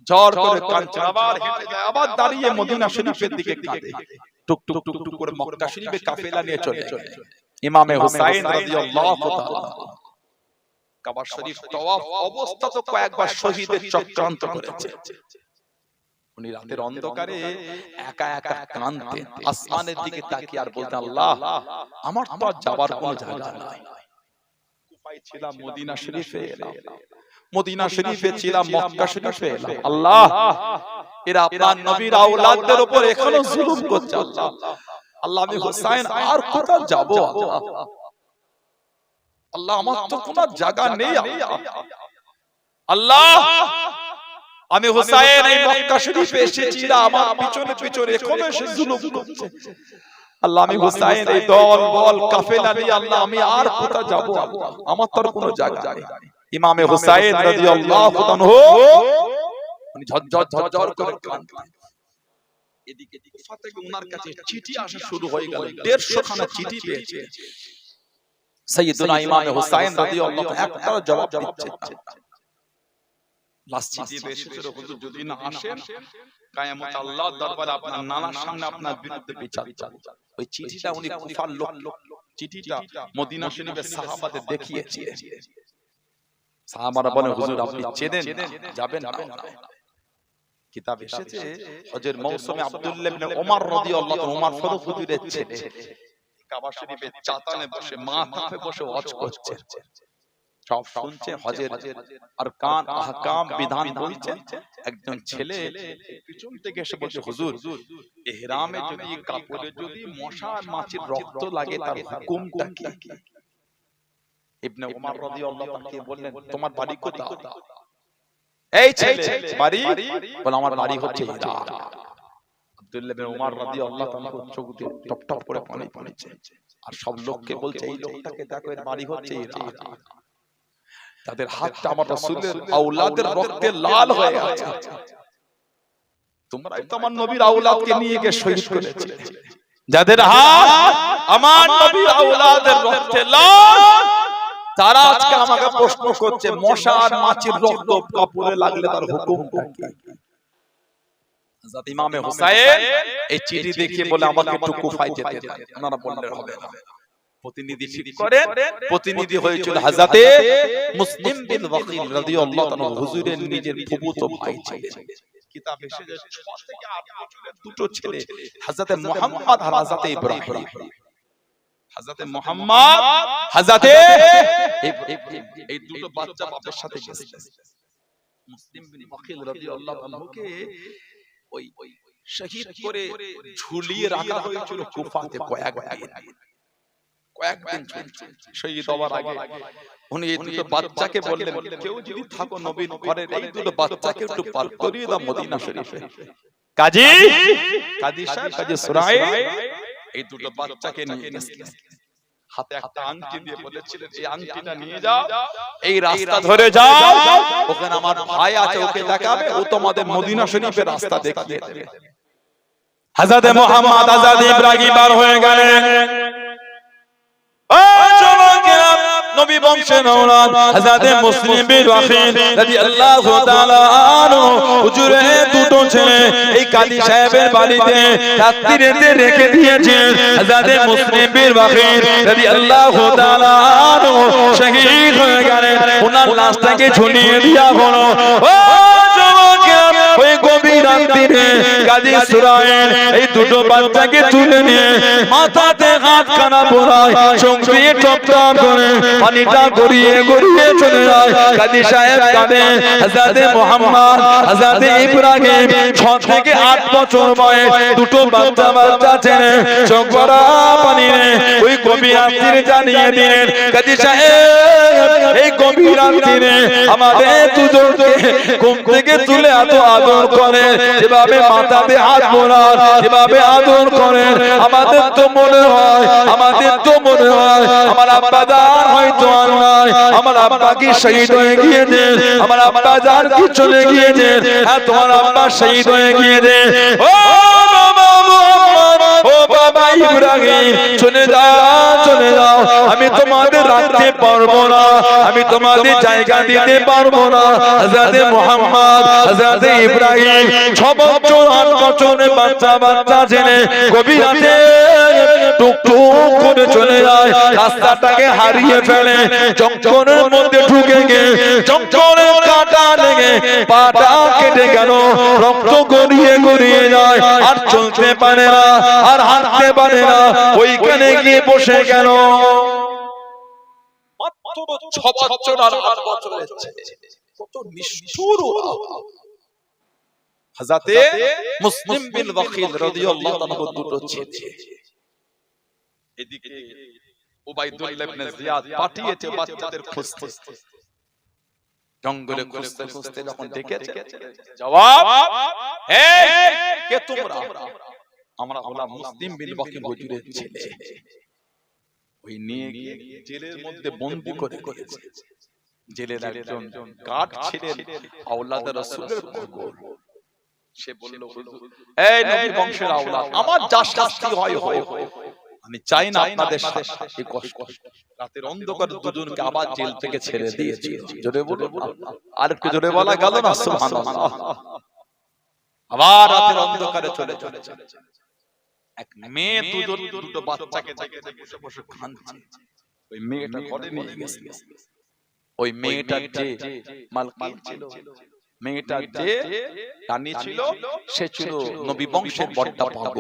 ঝড় করে কাঁদছে, আবার হেঁটে যায়, আবার দাঁড়িয়ে মদিনা শরীফের দিকে কাঁদে। টুক টুক টুক টুক করে মক্কা শরীফে কাফেলা নিয়ে চলে ইমামে হোসেন রাদিয়াল্লাহু তাআলা। কাবা শরীফ তওয়াফ অবস্থা তো কয়েকবার শহীদের চক্রান্ত করেছে। উনি রাতের অন্ধকারে একা একা কাঁদতেন, আসমানের দিকে তাকিয়ে আর বলতেন, আল্লাহ আমার তো আর যাবার কোনো জায়গা নাই। কুফায় ছিলাম, মদিনা শরীফে এলাম, মদিনা শরীফে ছিলাম, মক্কা শরীফে এলাম, আল্লাহ এরা আপনার নবীর আওলাদদের উপর এখনো জুলুম করছে, আল্লাহ আল্লাহ আমি হুসাইন আর কোথায় যাব, আল্লাহ আমার তো কোনো জায়গা নেই, আল্লাহ আমি হুসাইন এই মক্কা শরীফে এসেছি, আমার পিছনে পিছনে এখনো এসে জুলুম করছে, আল্লাহ আমি হুসাইন এই দল বল কাফেলা নিয়ে আল্লাহ আমি আর কোথায় যাব, আমার তো কোনো জায়গা নেই। ইমামে হুসাইন রাদিয়াল্লাহু আনহু উনি ঝরঝর ঝরঝর করে কাঁদতেন। এদিকে কুফা থেকে ওনার কাছে চিঠি আসা শুরু হয়ে গেল, 150 খানা চিঠি পেয়েছে। সাইয়্যিদুনা ইমামে হুসাইন রাদিয়াল্লাহু আনহু একটা জবাব দিচ্ছে না। লাস্ট চিঠি এসেছিল, হুজুর যদি না আসেন কিয়ামত আল্লাহর দরবারে আপনার নানার সামনে আপনার বিরুদ্ধে বিচার চালাবে। ওই চিঠিটা উনি কুফার লোক চিঠিটা মদিনা শরীফের সাহাবাদের দেখিয়েছিলেন। সাহাবারা বলেন, হুজুর আপনি চেনেন না, যাবেন না। কিতাব এসেছে হজের মৌসুমে আব্দুল্লাহ ইবনে ওমর রাদিয়াল্লাহু আনহু, ওমর ফারুক হুজুরের ছেলে, কাবা শরীফের চাতানে বসে মাথাতে বসে হজ করছে, সব শুনছে, হজের আরকান আহকাম বিধান বলছে। একজন ছেলে পিছন থেকে এসে বলছে, হুজুর ইহরামে যদি কাপড়ে যদি মশা আর মাছির রক্ত লাগে তার হুকুমটা কি? ইবনে ওমর রাদিয়াল্লাহু আনহু বললেন, তোমার বাড়ি কোথায়? এই ছেলে বাড়ি বলে, আমার বাড়ি হচ্ছে ইরাক। আব্দুল্লাহ ইবনে ওমর রাদিয়াল্লাহু আনহু চোখ দিয়ে টপ টপ করে পানি পড়ছে, আর সব লোককে বলছে, এই লোকটাকে দেখো, এর বাড়ি হচ্ছে ইরাক। তাদের হাতটা আমার রাসূলের আওলাদের রক্তে লাল হয়ে আছে, তোমরাই তো আমার নবীর আওলাদকে নিয়ে গিয়ে শহীদ করেছিলে, যাদের হাত আমার নবীর আওলাদের রক্তে লাল, তারা আজকে আমাকে প্রশ্ন করছে মশা আর মাছির রক্ত কাপড়ে লাগলে তার হুকুমটা কি? হযরত ইমামে হুসাইন এই চিঠি দেখিয়ে বলে, আমাকে একটু কুফায় যেতে দাও। ওনারা বললেন হবে না। প্রতিনিধি ঠিক করেন, প্রতিনিধি হয়েছিল হযরতে মুসলিম বিন ওয়াকিল রাদিয়াল্লাহু আনহু, হুজুরের নিজের ফুফুতো ভাই ছিলেন। কিতাব এসেছে 6 থেকে 8 বছরের দুটো ছেলে, হযরতে মুহাম্মদ আর হযরতে ইব্রাহিম। হযরতে মুহাম্মদ হযরতে এই দুটো বাচ্চা বাপের সাথে গেছে। মুসলিম বিন ওয়াকিল রাদিয়াল্লাহু আনহুকে ওই শহীদ করে ঝুলিয়ে রাখা হয়েছিল কুফাতে কয়েকদিন শহীদ হওয়ার আগে। উনি এই দুটো বাচ্চাকে বললেন, কেউ যদি থাকো নবীর ঘরের এই দুটো বাচ্চাকে একটু পার করিয়ে দাও মদিনা শরীফে। কাজী সাহেব, কাজী সুরাই এই দুটো বাচ্চাকে নিয়ে গেছিলেন, হাতে একটা আংটি দিয়ে বলেছিলেন, এই আংটিটা নিয়ে যাও, এই রাস্তা ধরে যাও, ওখানে আমার ভাই আছে, ওকে দেখাবে, ও তোমাদের মদিনা শরীফের রাস্তা দেখিয়ে দেবে। হযরতে মুহাম্মদ হযরত ইব্রাহিম বার হয়ে গেলেন। ও যুবকেরা, নবী বংশের ঔলাদ হযরতে মুসলিম বিন ওয়াকিল রাদিয়াল্লাহু তাআলা আনহু হুজুরের দুটো ছেলে এই কাজী সাহেবের বাড়িতে রাত্রিতে রেখে দিয়েছেন। হযরতে মুসলিম বিন ওয়াকিল রাদিয়াল্লাহু তাআলা আনহু শহীদ হয়ে গেলেন, ওনার লাশটাকে ঝুলিয়ে দেওয়া হলো। ও যুবকেরা, ওই গভীর রাত্রিতে কাজী সুরাইল এই দুটো বাচ্চাকে তুলে নিয়ে মাথাতে হাত কানা পরায়, চোখ দিয়ে টপ টপ করে পানিটা গড়িয়ে গড়িয়ে চলে যায়। কাজী সাহেব কাঁদে। হযরতে মুহাম্মদ হযরতে ইব্রাহিম 6 থেকে 8 বছর বয়স দুটো বাচ্চা ছেলে, চোখ ভরা পানি রে ওই গভীর রাত্রিতে জানিয়ে দিলেন, কাজী সাহেব এই গভীর রাত্রিতে আমাদের দুজনকে ঘুম থেকে তুলে এত আদর করে, যেভাবে মাথাতে হাত বোলান, যেভাবে আদর করেন, আমাদের তো মনে হয় আমার আব্বা জান হয়তো আর নাই, আমার আব্বা কি শহীদ হয়ে গিয়েছে, আমার আব্বা জান কি চলে গিয়েছে, হ্যাঁ তোমার আব্বা শহীদ হয়ে গিয়েছে। ও বাবা মুহাম্মদ, ও বাবা ইব্রাহিম চলে যাও আমি তোমাদের রাখতে পারবো না, আমি তোমাদের জায়গা দিতে পারবো না। হযরত মুহাম্মদ হযরত ইব্রাহিম 6 বছর 8 বছরের বাচ্চা ছেলে গভীর রাতে টুকটুক করে চলে যায়, রাস্তাটাকে হারিয়ে ফেলে, জঙ্গলের মধ্যে ঢুকে গিয়ে জঙ্গলের কাঁটা লেগে পাটা কেটে গেল, রক্ত গড়িয়ে যায়, আর চলতে পারে না, আর হাঁটতে পারে না, ওইখানে গিয়ে বসে গেল। মাত্র 6 বছর আর 8 বছরের ছেলে, কত নিষ্ঠুর। হযরত মুসলিম বিন ওয়াকিল রাদিয়াল্লাহু তাআলা দুটো ছেলে, এদিকে উবাইদুল্লাহ ইবনে জিয়াদ পাঠিয়েছে বাচ্চাদের খুঁজতে, জঙ্গলে খুঁজতে যখন ডেকেছে জবাব, এই কে তোমরা? আমরা হলাম মুসলিম বিন ওয়াকিল হুজুরের ছেলে। ওই নিয়ে গিয়ে জেলের মধ্যে বন্দী করে দিয়েছে। জেলের একজন গার্ড ছিলেন আওলাদে রাসূলের পাগল, সে বলল, হুজুর এই নবী বংশের আওলাদ, আমার যা শাস্তি হয় হয়, আমি চাই না আপনাদের সাথে কষ্ট। রাতের অন্ধকারে দুজনকে আবার জেল থেকে ছেড়ে দিয়েছি। জোরে বলো, আর একটু জোরে বলা গেল না? সুবহানাল্লাহ। আবার রাতের অন্ধকারে চলে এক মেয়ে দুটো বাচ্চাকে বসে বসে কাঁদছে। ওই মেয়েটা ঘরে নিয়ে গেছে। ওই মেয়েটার যে মালকিন ছিল, মেয়েটার যে রানী ছিল, সে ছিল নবী বংশের বড়টা পাগল।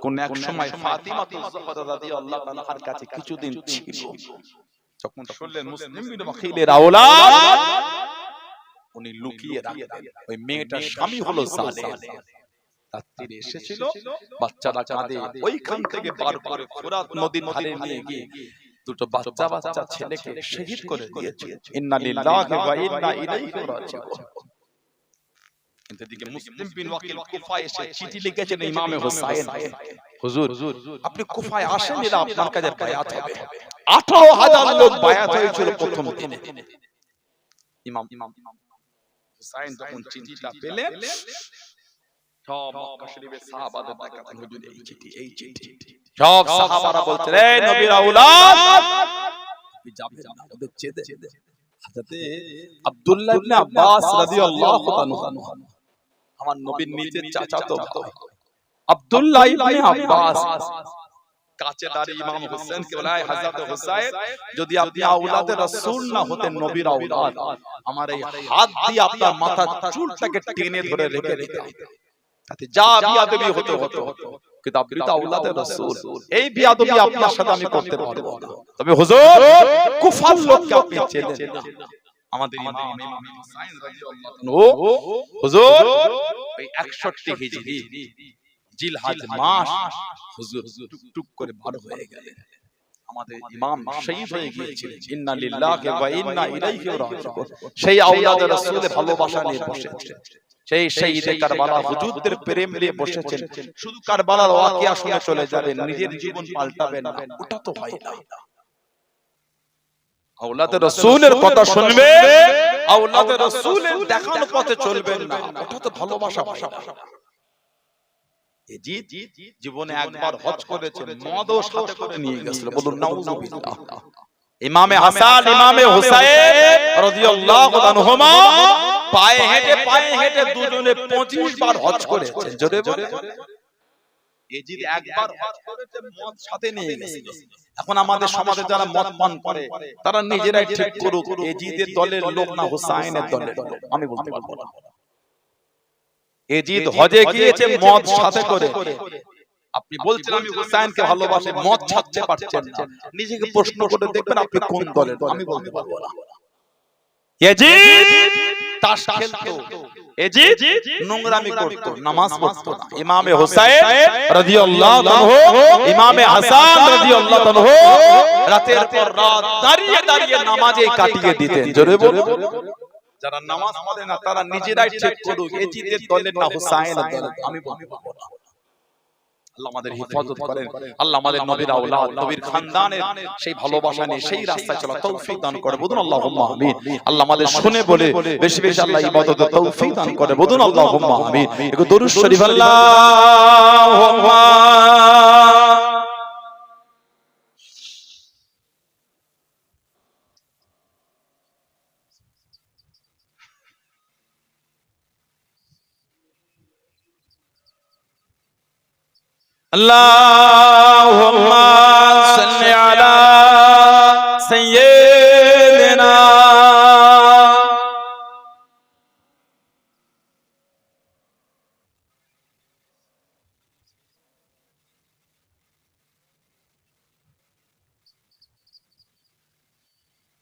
কোন এক সময় ফাতিমা তুজ-জাহরা রাদিয়াল্লাহু আনহার কাছে কিছুদিন ছিল। যখন শুনলেন মুসলিম বিন ওয়াকিলের আওলাদ, উনি লুকিয়ে রাখলেন। ওই মেয়েটার স্বামী হলো জালেম। রাত্রিরে এসেছিল, বাচ্চারা কাঁদে, ওইখান থেকে বার করে ফোরাত নদীর ধারে নিয়ে গিয়ে দুটো বাচ্চা ছেলেকে শহীদ করে দিয়েছে। ইন্না লিল্লাহি ওয়া ইন্না ইলাইহি রাজিউন। কিন্তু এদিকে মুসলিম বিন ওয়াকিল কুফায় এসে চিঠি লিখেছেন ইমামে হুসাইন, হুজুর আপনি কুফায় আসেন, এরা আপনার কাছে বায়াত হবে। 18,000 লোক বায়াত হয়েছিল প্রথম দিনে। ইমাম হুসাইন যখন চিঠিটা পেলেন, সব মক্কা শরীফের সাহাবাদের দেখাতেন, হুজুর এই চিঠি। সব সাহাবারা বলতেন, এই নবীর আওলাদ আপনি যাবেন না, ওদের চেদে। হযরত আব্দুল্লাহ ইবনে আব্বাস রাদিয়াল্লাহু আনহু, আমার নবীর নিজের চাচাতো ভাই আব্দুল্লাহ ইবনে আব্বাস, কাছে দাঁড়িয়ে ইমাম হোসেনকে বলে, হযরত হোসেন যদি আপনি আওলাদে রাসূল না হতেন, নবীর আওলাদ, আমার এই হাত দিয়ে আপনার মাথার চুলটাকে টেনে ধরে রেখে দিতাম, তাতে যা বিয়াদবি হতো, কিন্তু আপনি তো আওলাদে রাসূল, এই বিয়াদবি আপনার সাথে আমি করতে পারবো না। তবে হুজুর কুফার লোককে আপনি চেনেন না। আমাদের ইমাম হুসাইন রাদিয়াল্লাহু আনহু, হুজুর এই 61 হিজরি জিলহজ মাস হুজুর টুক করে বার হয়ে গেলেন। আমাদের ইমাম শহীদ হয়ে গিয়েছিলেন। ইন্না লিল্লাহি ওয়া ইন্না ইলাইহি রাজিউন। সেই আওলাদে রাসূলের ভালোবাসা নিয়ে বসেছেন, সেই শহীদে কারবালা হুজুরদের প্রেম নিয়ে বসেছেন। শুধু কারবালার ওয়াকিয়া শুনে চলে যাবেন, নিজের জীবন পাল্টাবেন না, ওটা তো হয় না। আওলাদে রাসূলের কথা শুনবে, আওলাদে রাসূলের দেখানো পথে চলবেন না, ওটা তো ভালোবাসা। এজিদ জীবনে একবার হজ করেছেন, মদও সাথে করে নিয়ে গেছিল, বলুন নাউযুবিল্লাহ। ইমামে হাসান ইমামে হুসাইন রাদিয়াল্লাহু আনহুমা পায়ে হেঁটে দুজনে 25 বার হজ করেছেন। জোরে বলে, এজিদ একবার হজ করেছে, মদ সাথে নিয়ে গেছিল। এখন আমাদের সমাজে যারা মদ পান করে, তারা নিজেরাই ঠিক করুক এজিদের দলের লোক না হুসাইনের দলের লোক, আমি বলতে পারবো না। এজিদ হজে গিয়েছে মদ সাথে করে, আপনি বলছেন আমি হুসাইনকে ভালোবাসি, মদ ছাড়তে পারছেন না। নিজেকে প্রশ্ন করে দেখবেন আপনি কোন দলের, আমি বলতে পারবো না। এজিদ তাস খেলতো, এজিদ নোংরামি করতো, নামাজ পড়তো না। ইমামে হুসাইন রাদিয়াল্লাহু আনহু, ইমামে হাসান রাদিয়াল্লাহু আনহু রাতের পর রাত দাঁড়িয়ে নামাজে কাটিয়ে দিতেন। জোরে বলুন, যারা নামাজ পড়ে না তারা নিজেরাই ঠিক করুক এজিদের দলের না হুসাইনের দলের, আমি বলতে পারবো না। আল্লাহ আমাদের হেফাজত করেন, আল্লাহ আমাদের নবীর আওলাদ নবীর খানদানের সেই ভালোবাসা নিয়ে সেই রাস্তায় চলার তৌফিক দান করে, বলুন আল্লাহুম্মা আমিন। আল্লাহ আমাদের শুনে বলে বেশি বেশি আল্লাহ ইবাদতের তৌফিক দান করে, বলুন আল্লাহুম্মা আমিন। একটু দরুদ শরীফ আল্লাহুম্মা अल्लाहुम्मा सल्ली अला सय्यिदिना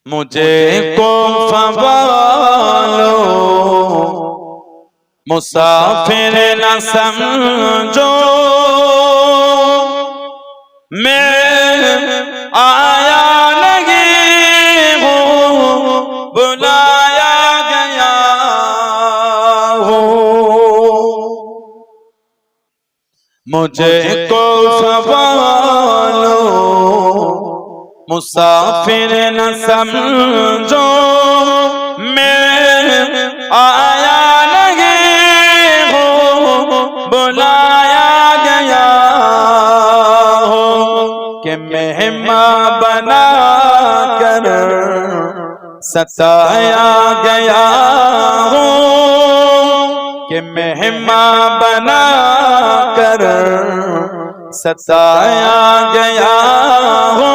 मुझे को फवालो मुसाफिर न समझो मैं आया नहीं हूँ बुलाया गया हूँ मुझे को फवालो मुसाफिर न समझो मैं आया नहीं हूँ बुलाया गया हो कि मेहमान बना कर सताया गया हूँ कि मेहमान बना कर सताया गया हूँ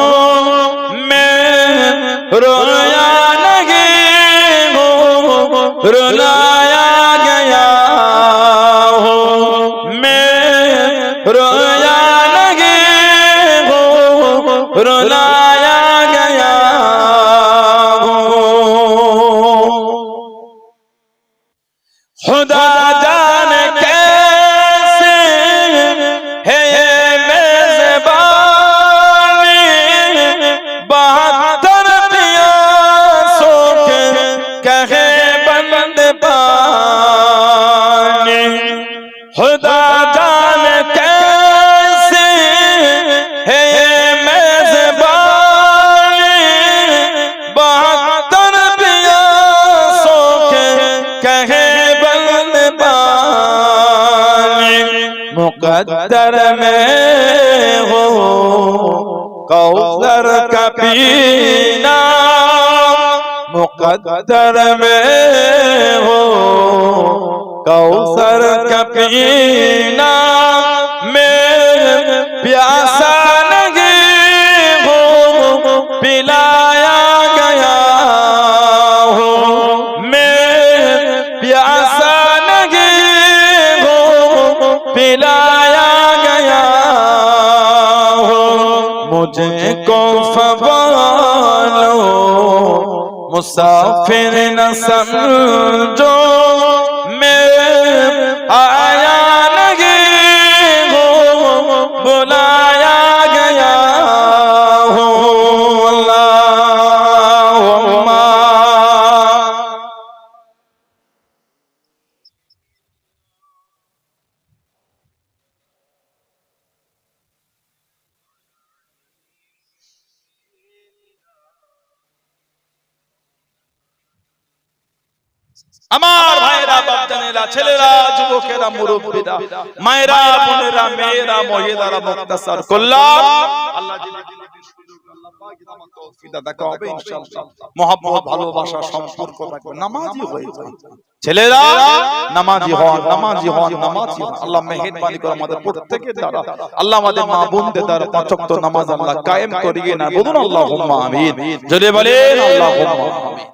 रोया नहीं हूँ रुलाया गया हो मैं रोया नहीं हूँ रुलाया गया हो खुदा जाने कैसे है ये मेज़बानी बहत्तर प्यासों के कहे बंद पानी खुदा जाने कैसे है ये मेज़बानी बहत्तर प्यासों के कहे बंद पानी मुकद्दर में हो कौसर का पीना मुकद्दर में हो कौसर का पीना मैं प्यासा नहीं हो पिलाया गया हो मैं प्यासा नहीं हो पिलाया गया हो मुझे को फवालो मुसाफिर न समझो मैं आया नहीं हूँ बुलाया गया हूँ अल्लाहुम्मा আমার ভাইরা বাপজানেরা ছেলেরা যুবকেরা মুরব্বিরা মায়েরা বোনেরা মেয়েরা মহিলারা মুক্তাসার করলাম আল্লাহ জিলে দিলে সুযোগ আল্লাহ পাক আমাদের তৌফিক দাতা করবে ইনশাআল্লাহ মহব্বত ভালোবাসা সম্পর্ক রাখবে নামাজি হয়ে যায় ছেলেরা নামাজি হন নামাজি হন নামাজি হন আল্লাহ মেহেরবানি করে আমাদের প্রত্যেকের দ্বারা আল্লাহ আমাদের মা বোনদের দ্বারা পাঁচ ওয়াক্ত নামাজ আল্লাহ কায়েম করিয়ে না বলুন আল্লাহুম্মা আমিন জোরে বলেন আল্লাহুম্মা আমিন।